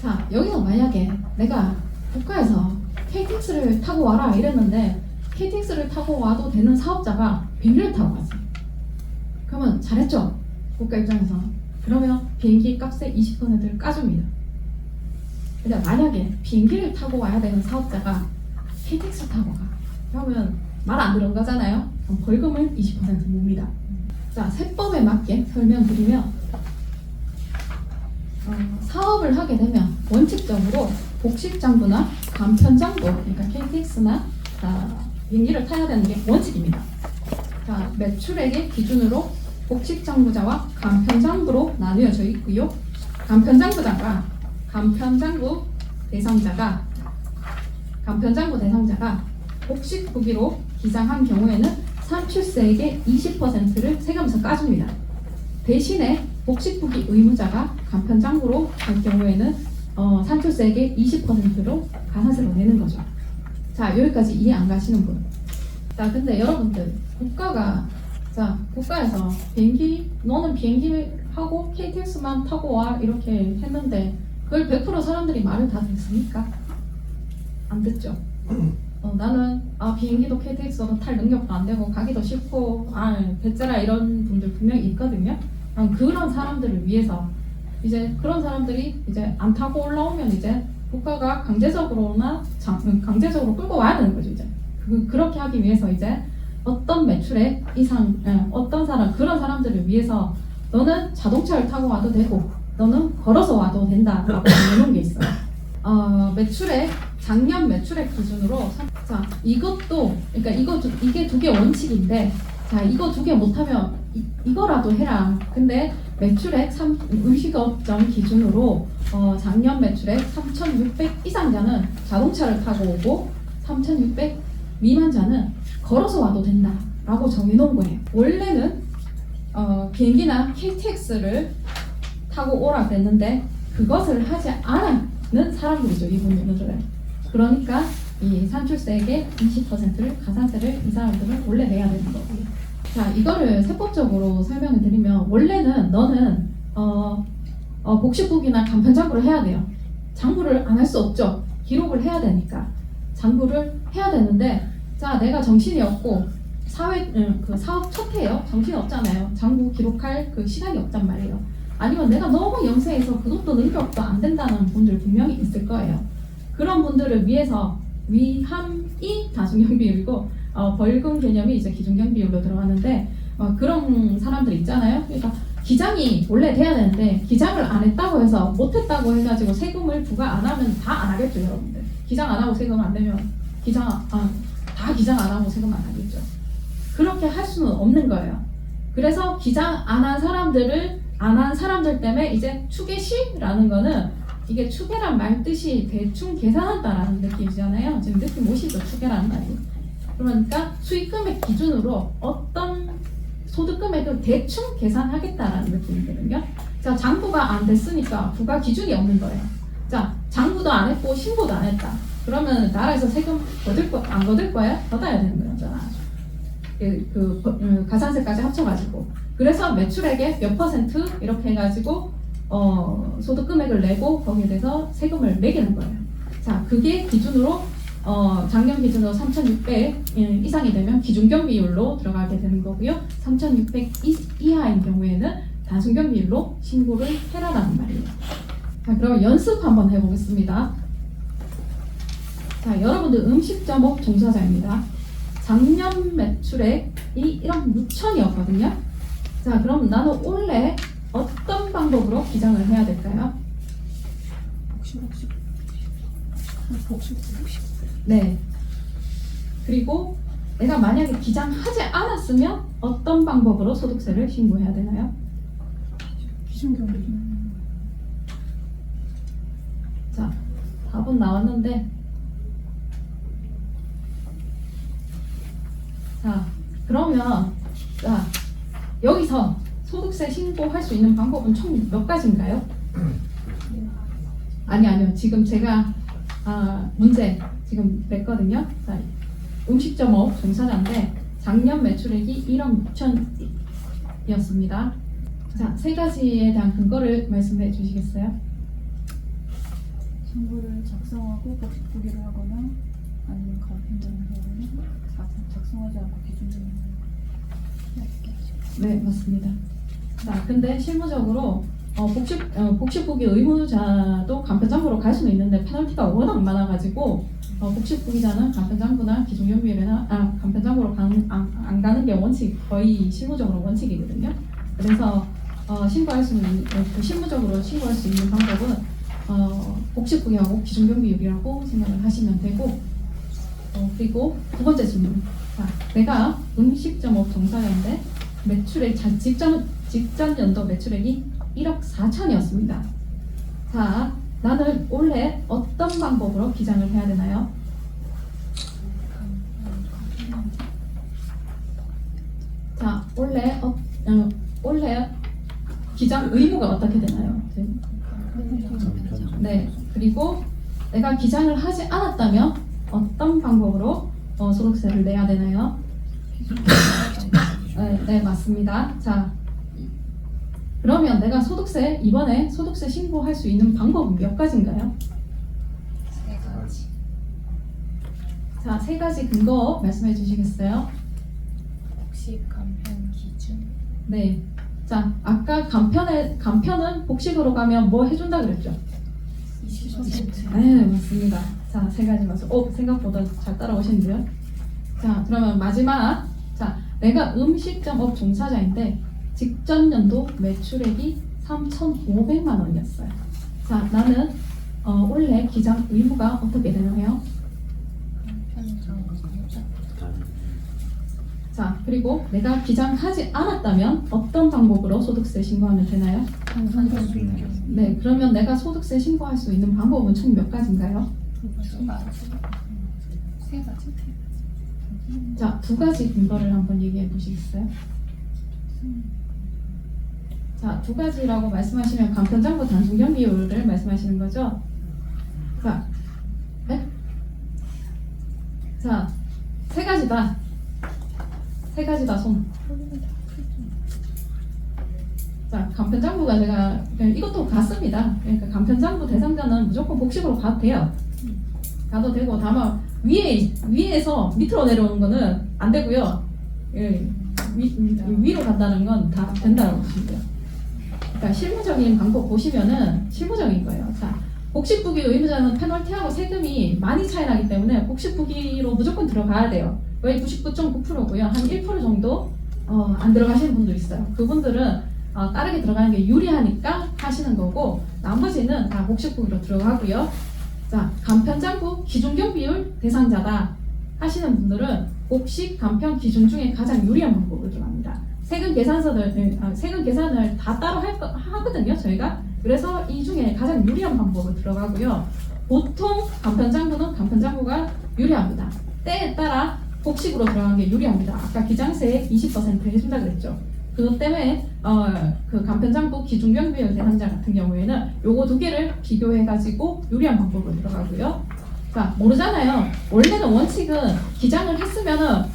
자, 여기서 만약에 내가 국가에서 KTX를 타고 와라 이랬는데 KTX를 타고 와도 되는 사업자가 비행기를 타고 갔어요. 그러면 잘했죠? 국가 입장에서. 그러면 비행기 값의 20%를 까줍니다. 근데 만약에 비행기를 타고 와야 되는 사업자가 KTX 타고 가. 그러면 말 안 들은 거잖아요. 그럼 벌금을 20% 묻니다. 자, 세법에 맞게 설명드리면 사업을 하게 되면 원칙적으로 복식장부나 간편장부, 그러니까 KTX나 비행기를 타야 되는 게 원칙입니다. 자, 매출액의 기준으로 복식장부자와 간편장부로 나뉘어져 있고요. 간편장부 대상자가 복식부기로 기장한 경우에는 산출세액의 20%를 세금에서 까줍니다. 대신에 복식부기 의무자가 간편장부로 갈 경우에는 산출세액의 20%로 가산세로 내는 거죠. 자, 여기까지 이해 안 가시는 분? 자, 근데 여러분들 국가에서 너는 비행기 하고 KTX만 타고 와 이렇게 했는데 그걸 100% 사람들이 말을 다 듣습니까? 안 듣죠. 나는 비행기도 KTX도 탈 능력도 안 되고 가기도 싫고 배째라 이런 분들 분명히 있거든요. 그런 사람들을 위해서 이제 그런 사람들이 이제 안 타고 올라오면 이제 국가가 강제적으로 끌고 와야 되는 거죠. 이제 그렇게 하기 위해서 이제 어떤 매출액 이상 그런 사람들을 위해서 너는 자동차를 타고 와도 되고 너는 걸어서 와도 된다라고 정해놓은 게 있어요. 작년 매출액 기준으로 이것도 그러니까 이게 두 개 원칙인데 이거 두 개 못하면 이거라도 해라. 근데 매출액 음식업종 기준으로 작년 매출액 3,600 이상자는 자동차를 타고 오고 3,600 미만자는 걸어서 와도 된다라고 정해놓은 거예요. 원래는 비행기나 KTX를 타고 오라 그랬는데 그것을 하지 않는 사람들이죠. 이분들은. 그러니까 이 산출세액의 20%를 가산세를 이 사람들은 원래 내야 되는 거고요. 자, 이거를 세법적으로 설명을 드리면 원래는 너는 복식부기나 간편장부를 해야 돼요. 장부를 안 할 수 없죠. 기록을 해야 되니까 장부를 해야 되는데 내가 정신이 없고 사업 첫 해요. 정신이 없잖아요. 장부 기록할 그 시간이 없단 말이에요. 아니면 내가 너무 영세해서 그것도 능력도 안 된다는 분들 분명히 있을 거예요. 그런 분들을 위해서 위함이 다중경비율이고 벌금 개념이 이제 기준경비율로 들어가는데 그런 사람들 있잖아요. 그러니까 기장이 원래 돼야 되는데 기장을 안 했다고 해서 못했다고 해가지고 세금을 부과 안 하면 다 안 하겠죠, 여러분들. 기장 안 하고 세금 안 내면 다 기장 안 하고 세금 안 하겠죠. 그렇게 할 수는 없는 거예요. 그래서 기장 안 한 사람들 때문에 이제 추계시라는 거는 이게 추계란 말 뜻이 대충 계산한다라는 느낌이잖아요. 지금 느낌 오시죠? 추계라는 말이. 그러니까 수익금액 기준으로 어떤 소득금액을 대충 계산하겠다라는 느낌이거든요. 자, 장부가 안 됐으니까 부과 기준이 없는 거예요. 자, 장부도 안 했고 신고도 안 했다. 그러면 나라에서 세금 안 거둘 거야? 걷어야 되는 거잖아. 가산세까지 합쳐가지고. 그래서 매출액의 몇 퍼센트 이렇게 해가지고 소득금액을 내고 거기에 대해서 세금을 매기는 거예요. 자, 그게 기준으로 작년 기준으로 3,600 이상이 되면 기준경비율로 들어가게 되는 거고요. 3,600 이하인 경우에는 단순경비율로 신고를 해라라는 말이에요. 자, 그럼 연습 한번 해보겠습니다. 자, 여러분들 음식점업 종사자입니다. 작년 매출액이 1억 6천이었거든요. 자, 그럼 나는 올해 어떤 방법으로 기장을 해야 될까요? 복식. 네. 그리고 내가 만약에 기장하지 않았으면 어떤 방법으로 소득세를 신고해야 되나요? 기준경비. 자, 답은 나왔는데 자, 그러면 여기서 소득세 신고할 수 있는 방법은 총 몇 가지인가요? 아니요. 지금 제가 문제 지금 냈거든요. 자, 음식점업 종사자인데 작년 매출액이 1억 6천이었습니다. 자, 세 가지에 대한 근거를 말씀해 주시겠어요? 정보를 작성하고 복식부기를 하거나 아니면 간편정보는 작성하지 않고 기준적으로 네, 맞습니다. 자, 근데 실무적으로 복식부기 의무자도 간편장부로 갈 수는 있는데 페널티가 워낙 많아가지고 복식부기자는 간편장부나 기준경비율이나 간편장부로 안 가는 게 거의 실무적으로 원칙이거든요. 그래서 신고할 수 있는 실무적으로 신고할 수 있는 방법은 복식부기하고 기준경비율이라고 생각을 하시면 되고 그리고 두 번째 질문. 자, 내가 음식점업 종사자인데 매출액 직전 연도 매출액이 1억 4천이었습니다. 자, 나는 올해 어떤 방법으로 기장을 해야 되나요? 자, 올해 기장 의무가 어떻게 되나요? 네, 그리고 내가 기장을 하지 않았다면 어떤 방법으로 소득세를 내야 되나요? 네, 맞습니다. 자, 그러면 내가 이번에 소득세 신고할 수 있는 방법은 몇 가지인가요? 세 가지. 자, 세 가지 근거 말씀해 주시겠어요? 복식 간편 기준. 네. 자, 아까 간편은 복식으로 가면 뭐 해준다 그랬죠? 20%. 네, 맞습니다. 자, 세 가지 맞죠? 생각보다 잘 따라오시는데요. 자, 그러면 마지막. 자, 내가 음식점업 종사자인데 직전 연도 매출액이 3,500만 원이었어요. 자, 나는 올해 기장 의무가 어떻게 되나요? 간편정보. 자, 그리고 내가 기장하지 않았다면 어떤 방법으로 소득세 신고하면 되나요? 네, 그러면 내가 소득세 신고할 수 있는 방법은 총 몇 가지인가요? 두 가지. 세 가지. 자, 두 가지 근거를 한번 얘기해 보시겠어요? 자, 두 가지라고 말씀하시면 간편장부 단순경 비율을 말씀하시는 거죠? 자, 네? 자, 세 가지다. 세 가지다, 손. 자, 간편장부가 제가 이것도 같습니다. 그러니까 간편장부 대상자는 무조건 복식으로 가도 돼요. 가도 되고 다만 위에서 밑으로 내려오는 거는 안 되고요. 예, 위로 간다는 건 다 된다고 보시면 돼요. 그러니까 실무적인 방법 보시면은 실무적인 거예요. 자, 복식부기 의무자는 페널티하고 세금이 많이 차이 나기 때문에 복식부기로 무조건 들어가야 돼요. 거의 99.9%고요. 한 1% 정도 안 들어가시는 분도 있어요. 그분들은 다르게 들어가는 게 유리하니까 하시는 거고 나머지는 다 복식부기로 들어가고요. 자, 간편장부 기준경 비율 대상자다 하시는 분들은 복식 간편 기준 중에 가장 유리한 방법으로 들어갑니다. 세금 계산을 다 따로 하거든요, 저희가. 그래서 이 중에 가장 유리한 방법으로 들어가고요. 보통 간편장부는 간편장부가 유리합니다. 때에 따라 복식으로 들어가는 게 유리합니다. 아까 기장세 20% 해준다 그랬죠. 그것 때문에 그 간편장부 기준경 비율 대상자 같은 경우에는 요거 두 개를 비교해가지고 유리한 방법으로 들어가고요. 자, 모르잖아요. 원래는 원칙은 기장을 했으면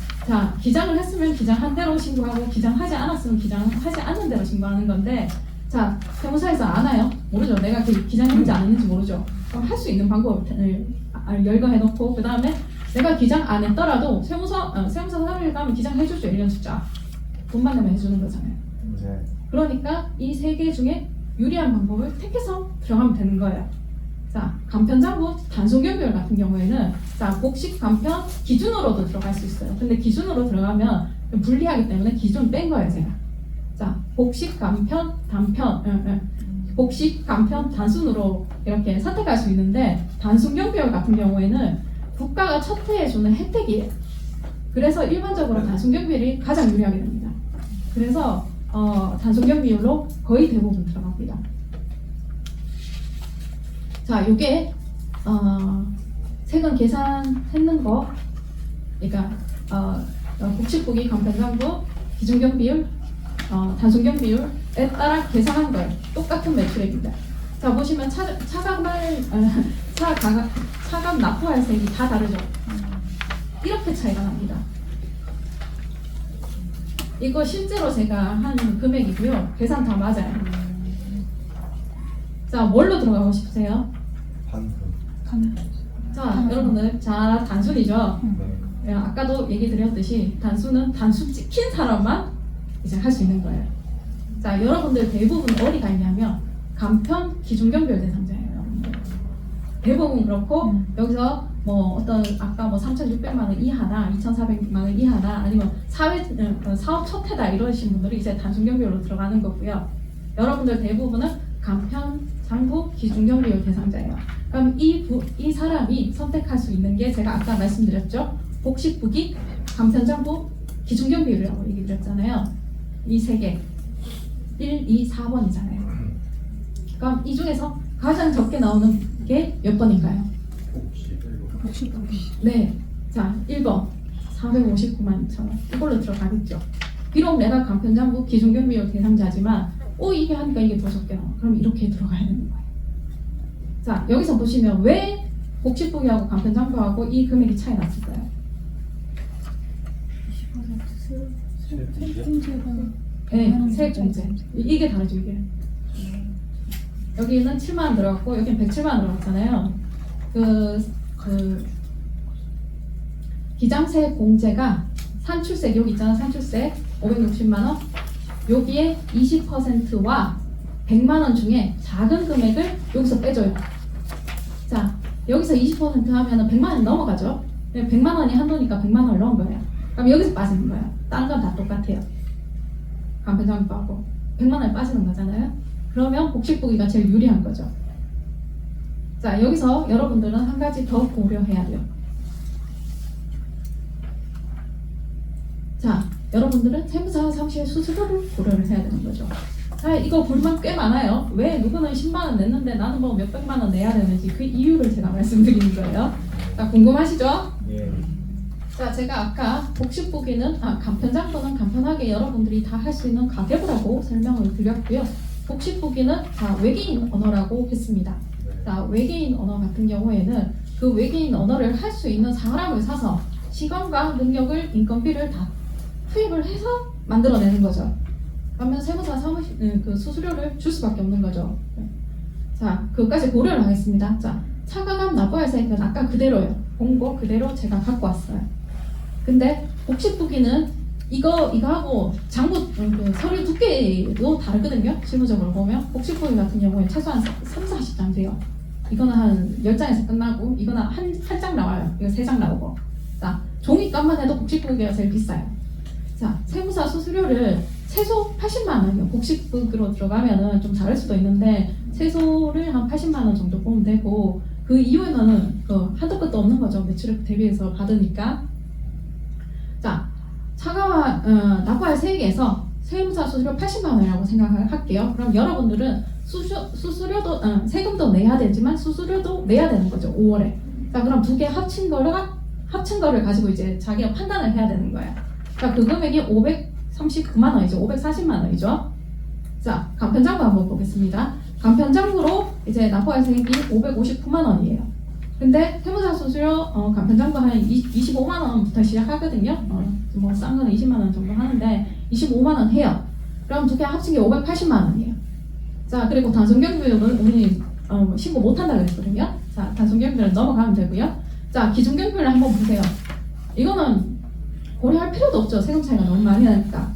기장한 대로 신고하고 기장하지 않았으면 기장하지 않는 대로 신고하는 건데 자, 세무사에서 아나요? 모르죠. 내가 기장했는지 안 했는지 모르죠. 그럼 할 수 있는 방법을 열거해놓고 그 다음에 내가 기장 안 했더라도 세무사 사무에 가면 기장해주죠. 1년 숫자. 돈만 내면 해주는 거잖아요. 네. 그러니까 이 세 개 중에 유리한 방법을 택해서 들어가면 되는 거예요. 자, 간편장부 단순경비율 같은 경우에는 자, 복식 간편 기준으로도 들어갈 수 있어요. 근데 기준으로 들어가면 좀 불리하기 때문에 기준 뺀 거예요, 제가. 자, 복식 간편 복식 간편 단순으로 이렇게 선택할 수 있는데 단순경비율 같은 경우에는 국가가 첫 해에 주는 혜택이에요. 그래서 일반적으로 단순경비율이 가장 유리하게 됩니다. 그래서 단순경비율로 거의 대부분 들어갑니다. 자, 요게 세금 계산했는 거, 그러니까 복식부기 간편장부 기준경비율, 단순경비율에 따라 계산한 거예요. 똑같은 매출액입니다. 자, 보시면 차감 납부할세액이 다 다르죠. 이렇게 차이가 납니다. 이거 실제로 제가 한 금액이고요. 계산 다 맞아요. 자, 뭘로 들어가고 싶으세요? 자, 여러분들, 자, 단순이죠. 네. 아까도 얘기 드렸듯이 단수는 단수 찍힌 사람만 이제 할 수 있는 거예요. 자, 여러분들 대부분 어디가 있냐면 간편 기준경비율 대상자예요. 여러분들. 대부분 그렇고 여기서 뭐 어떤 아까 뭐 3,600만 원 이하나 2,400만 원 이하나 아니면 사업 첫 해다 이러신 분들이 이제 단순경비율로 들어가는 거고요. 여러분들 대부분은 간편 장부 기준경비율 대상자예요. 그럼 이 사람이 선택할 수 있는 게 제가 아까 말씀드렸죠. 복식부기, 간편장부, 기준경비율이라고 얘기 드렸잖아요. 이 세 개. 1, 2, 4번이잖아요. 그럼 이 중에서 가장 적게 나오는 게 몇 번인가요? 혹시 네. 자, 1번. 459만 2천 원. 이걸로 들어가겠죠. 비록 내가 간편장부 기준경비율 대상자지만 이게 하니까 이게 더 적게 나와. 그럼 이렇게 들어가야 되는 거예요. 자, 여기서 보시면 왜 복식부기하고 간편장부하고 이 금액이 차이 났을까요? 20% 네, 세액공제. 이게 다르죠, 이게. 여기는 7만 원 들어갔고 여기는 107만 원 들어갔잖아요. 기장세액 공제가 산출세 여기 있잖아, 산출세 560만 원. 여기에 20%와 100만 원 중에 작은 금액을 여기서 빼줘요. 자, 여기서 20% 하면은 100만 원이 넘어가죠. 100만 원이 한도니까 100만 원을 넣은 거예요. 그럼 여기서 빠지는 거예요. 다른 건 다 똑같아요. 간편장부하고 100만 원이 빠지는 거잖아요. 그러면 복식부기가 제일 유리한 거죠. 자, 여기서 여러분들은 한 가지 더 고려해야 돼요. 자, 여러분들은 세무사 사무실 수수료를 고려를 해야 되는 거죠. 자, 이거 불만 꽤 많아요. 왜 누구는 10만 원 냈는데 나는 뭐 몇백만 원 내야 되는지 그 이유를 제가 말씀드리는 거예요. 자, 궁금하시죠? 예. 자, 제가 아까 복식부기는 간편장부는 간편하게 여러분들이 다 할 수 있는 가계부라고 설명을 드렸고요. 복식부기는 외계인 언어라고 했습니다. 자, 외계인 언어 같은 경우에는 그 외계인 언어를 할 수 있는 사람을 사서 시간과 능력을 인건비를 다 투입을 해서 만들어내는 거죠. 그러면 세무사 사무실 그 수수료를 줄 수밖에 없는 거죠. 자, 그것까지 고려를 하겠습니다. 자, 차가감 납부할 세액은 아까 그대로예요. 공고 그대로 제가 갖고 왔어요. 근데 복식부기는 이거하고 장부 그 서류 두께도 다르거든요. 실무적으로 보면 복식부기 같은 경우에 최소한 3-40장 돼요. 이거는 한 10장에서 끝나고 이거는 한 장 나와요. 이거 3장 나오고. 자, 종이값만 해도 복식부기가 제일 비싸요. 자, 세무사 수수료를 최소 80만 원이요. 복식부기로 들어가면은 좀 다를 수도 있는데 최소를 한 80만 원 정도 보면 되고 그 이후에는 한도 끝도 없는 거죠. 매출액 대비해서 받으니까. 자, 차가와 납부할 세액에서 세무사 수수료 80만 원이라고 생각을 할게요. 그럼 여러분들은 수수료도 세금도 내야 되지만 수수료도 내야 되는 거죠. 5월에. 자, 그럼 두 개 합친 거를 가지고 이제 자기가 판단을 해야 되는 거예요. 자, 그 금액이 539만 원이죠. 540만 원이죠. 자, 간편장부 한번 보겠습니다. 간편장부로 이제 납부할 세액이 559만 원이에요. 근데 세무사 수수료 간편장부 한 25만 원부터 시작하거든요. 뭐 싼 거는 20만 원 정도 하는데 25만 원 해요. 그럼 두 개 합친 게 580만 원이에요. 자, 그리고 단순경비율은 우리 신고 못 한다고 했거든요. 자, 단순경비율은 넘어가면 되고요. 자, 기준경비율을 한번 보세요. 이거는 고려할 필요도 없죠. 세금 차이가 너무 많이 나니까.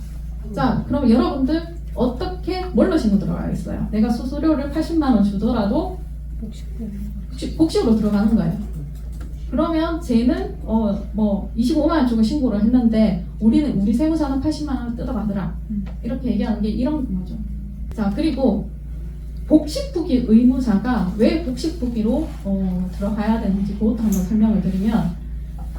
자, 그럼 여러분들 어떻게 뭘로 신고 들어가겠어요? 내가 수수료를 80만 원 주더라도 복식으로 들어가는 거예요. 그러면 쟤는 뭐 25만 원 주고 신고를 했는데 우리 세무사는 80만 원을 뜯어가더라. 이렇게 얘기하는 게 이런 거죠. 자, 그리고 복식부기 의무자가 왜 복식부기로 들어가야 되는지 그것도 한번 설명을 드리면,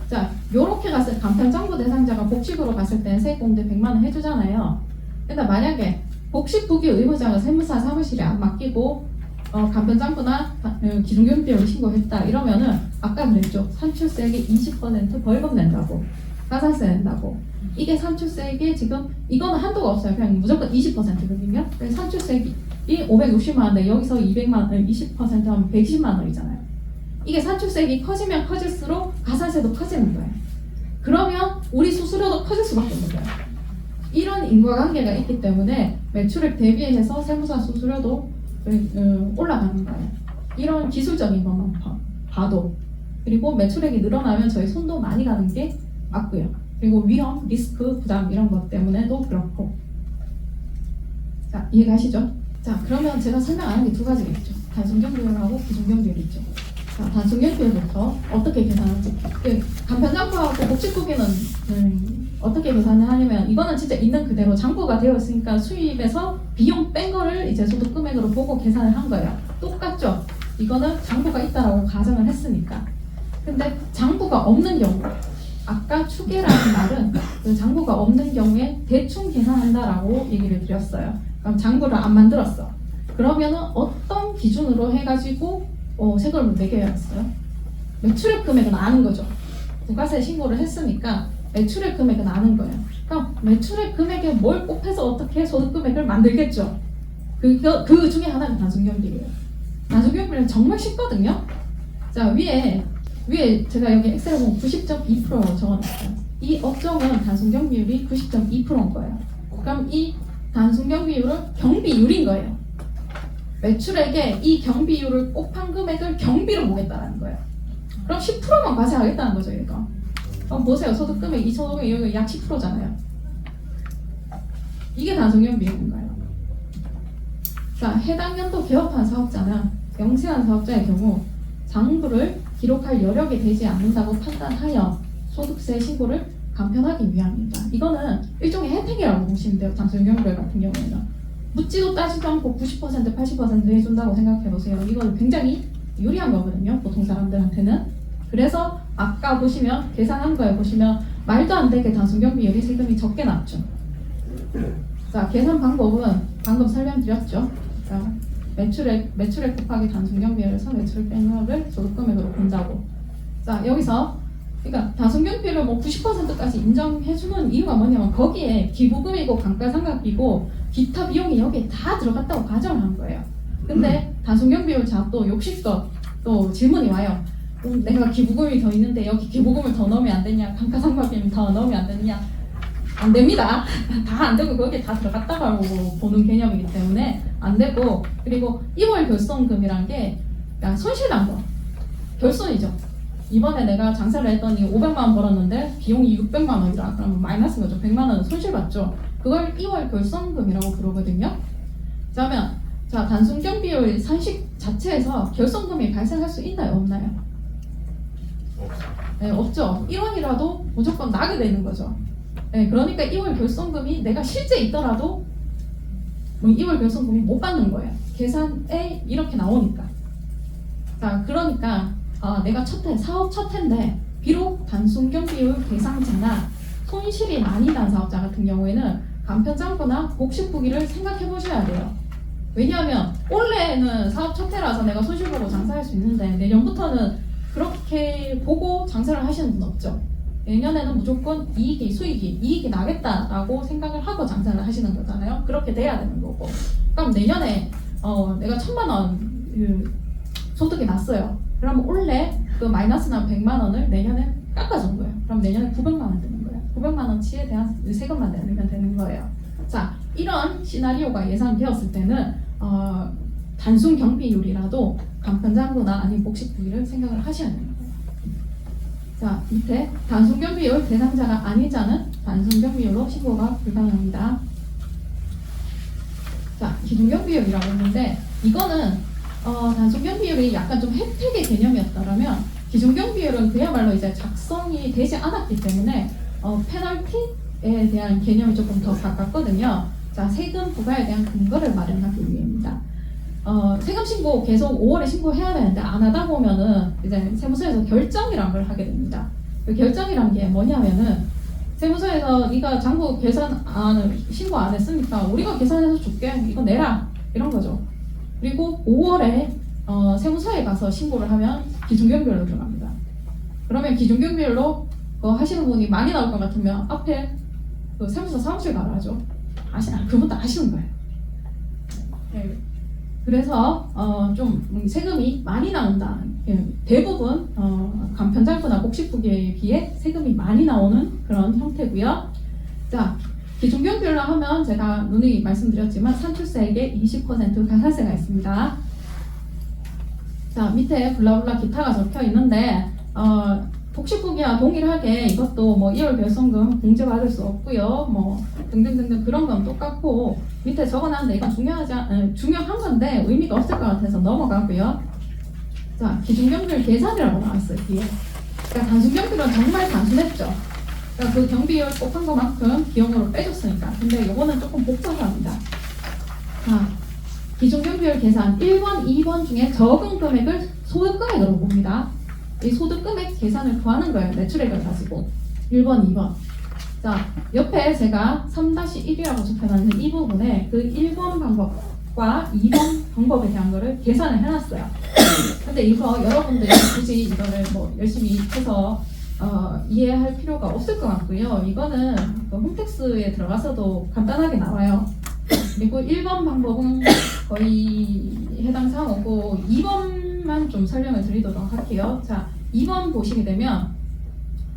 자, 요렇게 갔을 때 간편장부 대상자가 복식으로 갔을 때는 세액공제 100만 원 해주잖아요. 근데 만약에 복식부기 의무자가 세무사 사무실에 안 맡기고 간편장부나 기준경비율을 신고했다 이러면은 아까 그랬죠. 산출세액의 20% 벌금 낸다고, 가산세 낸다고. 이게 산출세액이 지금 이거는 한도가 없어요. 그냥 무조건 20%거든요. 산출세액이 560만 원인데 여기서 200만 원, 20% 하면 120만 원이잖아요. 이게 산출세액이 커지면 커질수록 가산세도 커지는 거예요. 그러면 우리 수수료도 커질 수밖에 없는 거예요. 이런 인과관계가 있기 때문에 매출액 대비해서 세무사 수수료도 올라가는 거예요. 이런 기술적인 것만 봐도. 그리고 매출액이 늘어나면 저희 손도 많이 가는 게 맞고요. 그리고 위험, 리스크, 부담 이런 것 때문에도 그렇고. 자, 이해가시죠? 자, 그러면 제가 설명 안 한 게 두 가지가 있죠. 단순경 비율하고 기준경 비율이 있죠. 자, 단순경 비율부터 어떻게 계산하는지. 간편장부하고 복식후기는 어떻게 계산을 하냐면 이거는 진짜 있는 그대로 장부가 되어 있으니까 수입에서 비용 뺀 거를 이제 소득 금액으로 보고 계산을 한 거예요. 똑같죠? 이거는 장부가 있다라고 가정을 했으니까. 근데 장부가 없는 경우, 아까 추계라는 말은 그 장부가 없는 경우에 대충 계산한다라고 얘기를 드렸어요. 그럼 장부를 안 만들었어. 그러면은 어떤 기준으로 해가지고 세금을 매겨야겠어요? 매출액 금액은 아는 거죠. 부가세 신고를 했으니까 매출액 금액은 아는 거예요. 그럼 매출액 금액에 뭘 곱해서 어떻게 소득 금액을 만들겠죠? 그 중에 하나가 단순경비예요. 단순경비는 정말 쉽거든요. 자, 위에 제가 여기 엑셀에 보면 90.2% 적어놨어요. 이 업종은 단순경비율이 90.2%인 거예요. 그럼 이 단순경비율은 경비율인 거예요. 매출액에 이 경비율을 곱한 금액을 경비로 보겠다는 거예요. 그럼 10%만 과세하겠다는 거죠, 얘가. 그럼 보세요. 소득 금액 2,500, 여기 약 10%잖아요. 이게 단순경비율인가요? 자, 해당 연도 개업한 사업자는 영세한 사업자의 경우 장부를 기록할 여력이 되지 않는다고 판단하여 소득세 신고를 간편하기 위함입니다. 이거는 일종의 혜택이라고 보시면 돼요. 단순경비율 같은 경우에는. 묻지도 따지도 않고 90%, 80% 해준다고 생각해보세요. 이거는 굉장히 유리한 거거든요. 보통 사람들한테는. 그래서 아까 보시면 계산한 거에 보시면 말도 안 되게 단순경비율이 세금이 적게 났죠. 자, 계산 방법은 방금 설명드렸죠. 자, 매출액 곱하기 단순경비율에서 매출액 뺀 거를 소득금액으로 본다고. 자, 여기서 그러니까 단순경비율을 뭐 90%까지 인정해주는 이유가 뭐냐면 거기에 기부금이고 감가상각비고 기타 비용이 여기에 다 들어갔다고 가정을 한 거예요. 근데 단순경비율 또 욕실것 또 질문이 와요. 내가 기부금이 더 있는데 여기 기부금을 더 넣으면 안 되냐? 감가상각비는 더 넣으면 안 되냐? 안 됩니다. 다 안 되고 거기에 다 들어갔다고 보는 개념이기 때문에 안 되고, 그리고 2월 결손금이란 게 손실난 거 결손이죠. 이번에 내가 장사를 했더니 500만 원 벌었는데 비용이 600만 원이라 그러면 마이너스인 거죠. 100만 원은 손실 봤죠. 그걸 2월 결손금이라고 부르거든요. 그러면 자, 단순경비율 산식 자체에서 결손금이 발생할 수 있나요? 없나요? 네, 없죠. 1원이라도 무조건 나게 되는 거죠. 네, 그러니까 2월 결손금이 내가 실제 있더라도 2월 결손금이 못 받는 거예요. 계산에 이렇게 나오니까. 자, 그러니까 내가 사업 첫 해인데 비록 단순경비율 대상자나 손실이 많이 난 사업자 같은 경우에는 간편장부나 복식후기를 생각해 보셔야 돼요. 왜냐하면 올해는 사업 첫 해라서 내가 손실 보고 장사할 수 있는데 내년부터는 그렇게 보고 장사를 하시는 분 없죠. 내년에는 무조건 이익이 나겠다라고 생각을 하고 장사를 하시는 거잖아요. 그렇게 돼야 되는 거고. 그럼 내년에 내가 1,000만 원 소득이 났어요. 그럼 올해 그 마이너스 난 100만 원을 내년에 깎아준 거예요. 그럼 내년에 900만 원 되는 거예요. 900만 원치에 대한 세금만 내면 되는 거예요. 자, 이런 시나리오가 예상되었을 때는 단순 경비율이라도 간편장부나 아니면 복식후기를 생각을 하셔야 되는 거예요. 자, 밑에 단순 경비율 대상자가 아닌 자는 단순 경비율로 신고가 불가능합니다. 자, 기준 경비율이라고 했는데 이거는 단순 경비율이 약간 좀 혜택의 개념이었다면 기준 경비율은 그야말로 이제 작성이 되지 않았기 때문에 페널티에 대한 개념이 조금 더 가깝거든요. 자, 세금 부과에 대한 근거를 마련하기 위해입니다. 세금 신고 계속 5월에 신고해야 되는데 안 하다 보면은 이제 세무서에서 결정이란 걸 하게 됩니다. 그 결정이란 게 뭐냐면은 세무서에서 네가 장부 신고 안 했으니까 우리가 계산해서 줄게. 이거 내라. 이런 거죠. 그리고 5월에 세무서에 가서 신고를 하면 기준경비율로 들어갑니다. 그러면 기준경비율로 하시는 분이 많이 나올 것 같으면 앞에 그 세무서 사무실 가라 하죠. 그분도 아시는 거예요. 네. 그래서 좀 세금이 많이 나온다. 대부분 간편장부나 복식후기에 비해 세금이 많이 나오는 그런 형태고요. 자, 기준경비율로 하면 제가 누누이 말씀드렸지만 산출세액의 20% 가산세가 있습니다. 자, 밑에 블라블라 기타가 적혀 있는데 복식후기와 동일하게 이것도 뭐 2월 결손금 공제받을 수 없고요. 뭐 등등등등 그런 건 똑같고 밑에 적어놨는데 이건 중요한 건데 의미가 없을 것 같아서 넘어가고요. 자, 기준경비율 계산이라고 나왔어요. 뒤에. 그러니까 단순경비율은 정말 단순했죠. 그러니까 그 경비율 곱한 것만큼 비용으로 빼줬으니까. 근데 이거는 조금 복잡합니다. 자, 기준경비율 계산 1번, 2번 중에 적은 금액을 소득금액으로 봅니다. 이 소득금액 계산을 구하는 거예요. 매출액을 가지고 1번, 2번. 자, 옆에 제가 3-1이라고 적혀놨는 이 부분에 그 1번 방법과 2번 방법에 대한 거를 계산을 해놨어요. 근데 이거 여러분들이 굳이 이거를 뭐 열심히 해서 이해할 필요가 없을 것 같고요. 이거는 그 홈택스에 들어가서도 간단하게 나와요. 그리고 1번 방법은 거의 해당 사항이고 2번만 좀 설명을 드리도록 할게요. 자, 2번 보시게 되면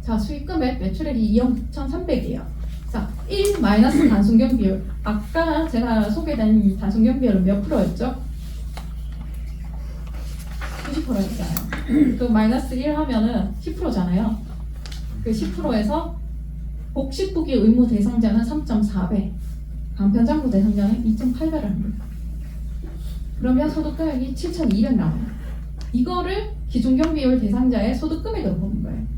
자, 수익금액 매출액이 2억 6,300이에요. 자, 1 마이너스 단순경 비율. 아까 제가 소개된 단순경 비율은 몇 프로였죠? 90%였잖아요. 그 마이너스 1 하면은 10%잖아요. 그 10%에서 복식후기 의무 대상자는 3.4배, 간편장부 대상자는 2.8배를 합니다. 그러면 소득금액이 7,200 나와요. 이거를 기준경비율 대상자의 소득금액으로 보는 거예요.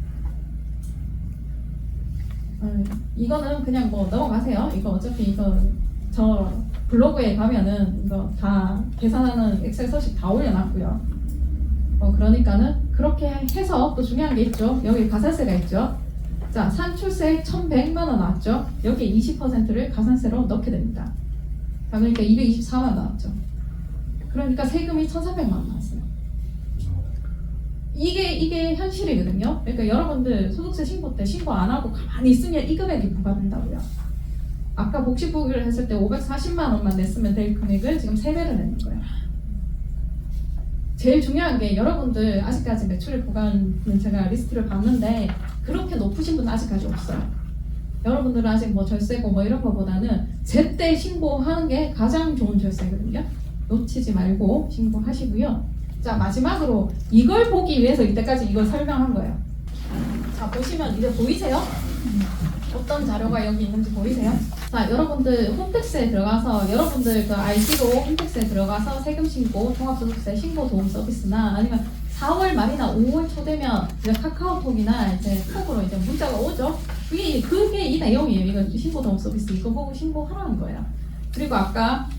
이거는 그냥 뭐 넘어가세요. 이거 어차피 이거 저 블로그에 가면은 이거 다 계산하는 엑셀 서식 다 올려놨고요. 그러니까는 그렇게 해서 또 중요한 게 있죠. 여기 가산세가 있죠. 자, 산출세 1,100만 원 나왔죠. 여기 20%를 가산세로 넣게 됩니다. 자, 그러니까 224만 원 나왔죠. 그러니까 세금이 1,300만 원 나왔어요. 이게 현실이거든요. 그러니까 여러분들 소득세 신고 때 신고 안 하고 가만히 있으면 이 금액이 부과된다고요. 아까 복식후기를 했을 때 540만 원만 냈으면 될 금액을 지금 3배를 내는 거예요. 제일 중요한 게 여러분들 아직까지 매출액 구간은 제가 리스트를 봤는데 그렇게 높으신 분은 아직까지 없어요. 여러분들은 아직 뭐 절세고 뭐 이런 거보다는 제때 신고하는 게 가장 좋은 절세거든요. 놓치지 말고 신고하시고요. 자, 마지막으로 이걸 보기 위해서 이때까지 이걸 설명한 거예요. 자, 보시면 이제 보이세요? 어떤 자료가 여기 있는지 보이세요? 자, 여러분들 홈택스에 들어가서 여러분들 그 IC로 홈택스에 들어가서 세금 신고, 종합소득세 신고 도움 서비스나 아니면 4월 말이나 5월 초 되면 이제 카카오톡이나 이제 톡으로 이제 문자가 오죠. 그게 이 내용이에요. 이거 신고 도움 서비스 이거 보고 신고하라는 거예요. 그리고 아까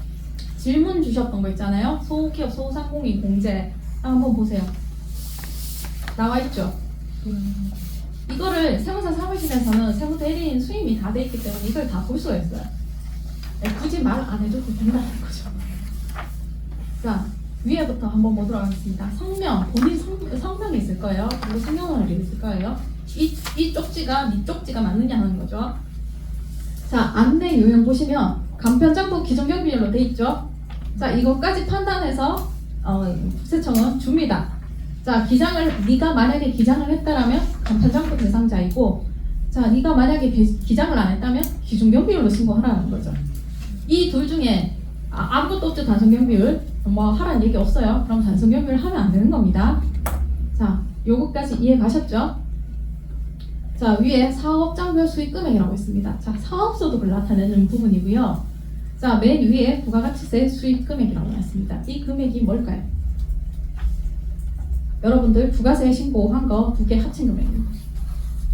질문 주셨던 거 있잖아요. 소기업 소상공인 공제 한번 보세요. 나와 있죠. 이거를 세무사 사무실에서는 세무 대리인 수임이 다 돼 있기 때문에 이걸 다 볼 수가 있어요. 굳이 말 안 해줘도 된다는 거죠. 자, 위에부터 한번 보도록 하겠습니다. 성명, 본인 성명이 있을 거예요. 그리고 생년월일이 있을 거예요. 이 쪽지가 네 쪽지가 맞느냐 하는 거죠. 자, 안내 요령 보시면 간편장부 기준경비율로 돼 있죠. 자, 이것까지 판단해서 국세청은 줍니다. 자, 네가 만약에 기장을 했다라면 간편장부 대상자이고, 자, 네가 만약에 기장을 안 했다면 기준경비율로 신고하라는 거죠. 이 둘 중에 아무것도 없죠. 단순경비율 뭐 하라는 얘기 없어요. 그럼 단순경비율 하면 안 되는 겁니다. 자, 요거까지 이해 가셨죠? 자, 위에 사업장별 수익금액이라고 있습니다. 자, 사업소득을 나타내는 부분이고요. 자, 맨 위에 부가가치세 수익금액이라고 나왔습니다. 이 금액이 뭘까요? 여러분들 부가세 신고한 거 두 개 합친 금액입니다.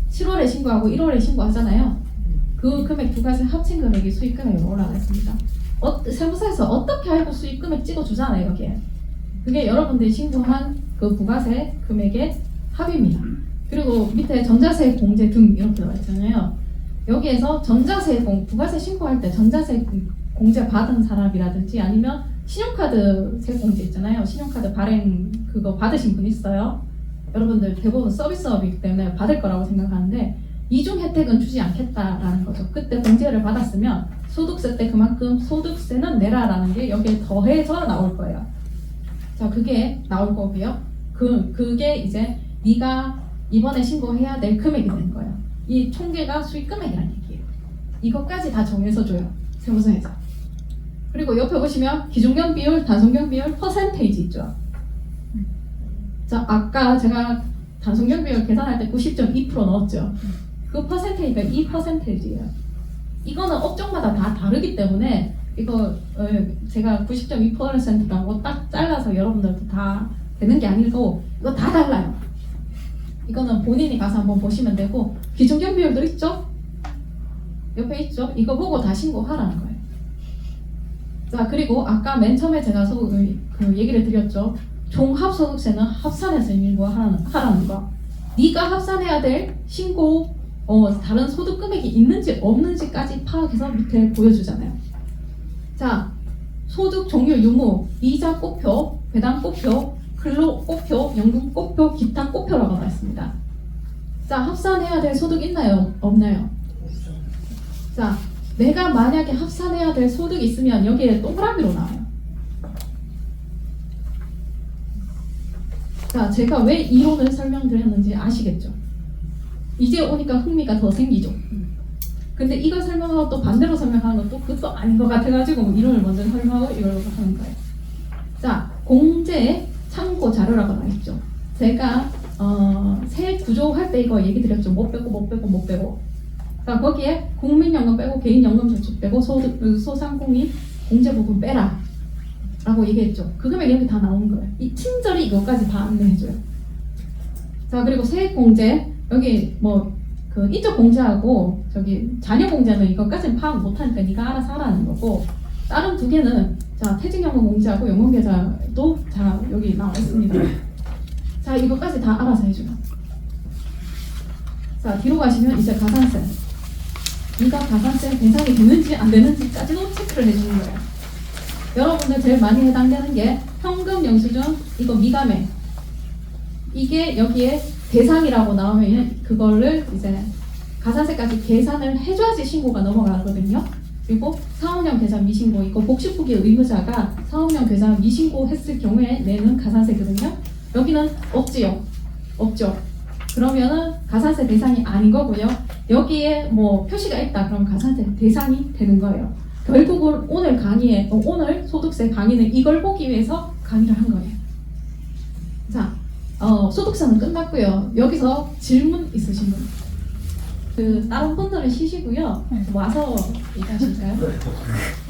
7월에 신고하고 1월에 신고하잖아요. 그 금액 부가세 합친 금액이 수익금액으로 올라가 있습니다. 세무사에서 어떻게 알고 수익금액 찍어주잖아요. 여기에. 그게 여러분들이 신고한 그 부가세 금액의 합입니다. 그리고 밑에 전자세 공제 등 이렇게 나와 있잖아요. 여기에서 전자세 부가세 신고할 때 전자세 공제 받은 사람이라든지 아니면 신용카드 세공제 있잖아요. 신용카드 발행 그거 받으신 분 있어요. 여러분들 대부분 서비스업이기 때문에 받을 거라고 생각하는데 이중 혜택은 주지 않겠다라는 거죠. 그때 공제를 받았으면 소득세 때 그만큼 소득세는 내라라는 게 여기에 더해서 나올 거예요. 자, 그게 나올 거고요. 그게 이제 네가 이번에 신고해야 될 금액이 되는 거예요. 이 총계가 수익금액이라는 얘기예요. 이것까지 다 정해서 줘요. 세무서에서. 그리고 옆에 보시면 기준경비율, 단순경비율, 퍼센테이지 있죠. 자, 아까 제가 단순경 비율 계산할 때 90.2% 넣었죠. 그 퍼센테이지가 이 퍼센테이지예요. 이거는 업종마다 다 다르기 때문에 이거 제가 90.2%라고 딱 잘라서 여러분들도 다 되는 게 아니고 이거 다 달라요. 이거는 본인이 가서 한번 보시면 되고 기준경 비율도 있죠? 옆에 있죠? 이거 보고 다 신고하라는 거예요. 자, 그리고 아까 맨 처음에 제가 그 얘기를 드렸죠. 종합소득세는 합산해서 신고하라는 거. 네가 합산해야 될 신고 다른 소득 금액이 있는지 없는지까지 파악해서 밑에 보여주잖아요. 자, 소득 종류 유무, 이자 꼭표, 배당 꼭표, 근로 꼭표, 연금 꼭표, 기타 꼭표라고 나와 있습니다. 자, 합산해야 될 소득 있나요? 없나요? 자, 내가 만약에 합산해야 될 소득이 있으면 여기에 동그라미로 나와요. 자, 제가 왜 이론을 설명드렸는지 아시겠죠? 이제 오니까 흥미가 더 생기죠. 근데 이걸 설명하고 또 반대로 설명하는 것도 그것도 아닌 것 같아가지고 이론을 먼저 설명하고 이걸 하는 거예요. 자, 공제 참고 자료라고 나와 있죠. 제가 세 구조할 때 이거 얘기 드렸죠. 못 빼고. 자, 거기에 국민연금 빼고 개인연금저축 빼고 소상공인 공제 부분 빼라 라고 얘기했죠. 그 금액 여기 다 나온 거예요. 이 친절히 이것까지 다 안내해줘요. 자, 그리고 세액공제 여기 그 인적 공제하고 저기 자녀 공제는 이것까지는 파악 못하니까 네가 알아서 하라는 거고, 다른 두 개는 자 퇴직연금 공제하고 연금계좌도 자 여기 나와 있습니다. 자, 이것까지 다 알아서 해줘요. 자, 뒤로 가시면 이제 가산세. 네가 가산세 대상이 되는지 안 되는지까지도 체크를 해주는 거예요. 여러분들 제일 많이 해당되는 게 현금 영수증 이거 미감액. 이게 여기에 대상이라고 나오면 그거를 이제 가산세까지 계산을 해줘야지 신고가 넘어가거든요. 그리고 사업용 계좌 미신고, 이거 복식후기 의무자가 사업용 계좌 미신고 했을 경우에 내는 가산세거든요. 여기는 없지요. 없죠. 그러면은 가산세 대상이 아닌 거고요. 여기에 뭐 표시가 있다 그럼 가산세 대상이 되는 거예요. 결국은 오늘 강의에 오늘 소득세 강의는 이걸 보기 위해서 강의를 한 거예요. 자, 소득세는 끝났고요. 여기서 질문 있으신 분? 그 다른 분들은 쉬시고요. 와서 얘기하실까요?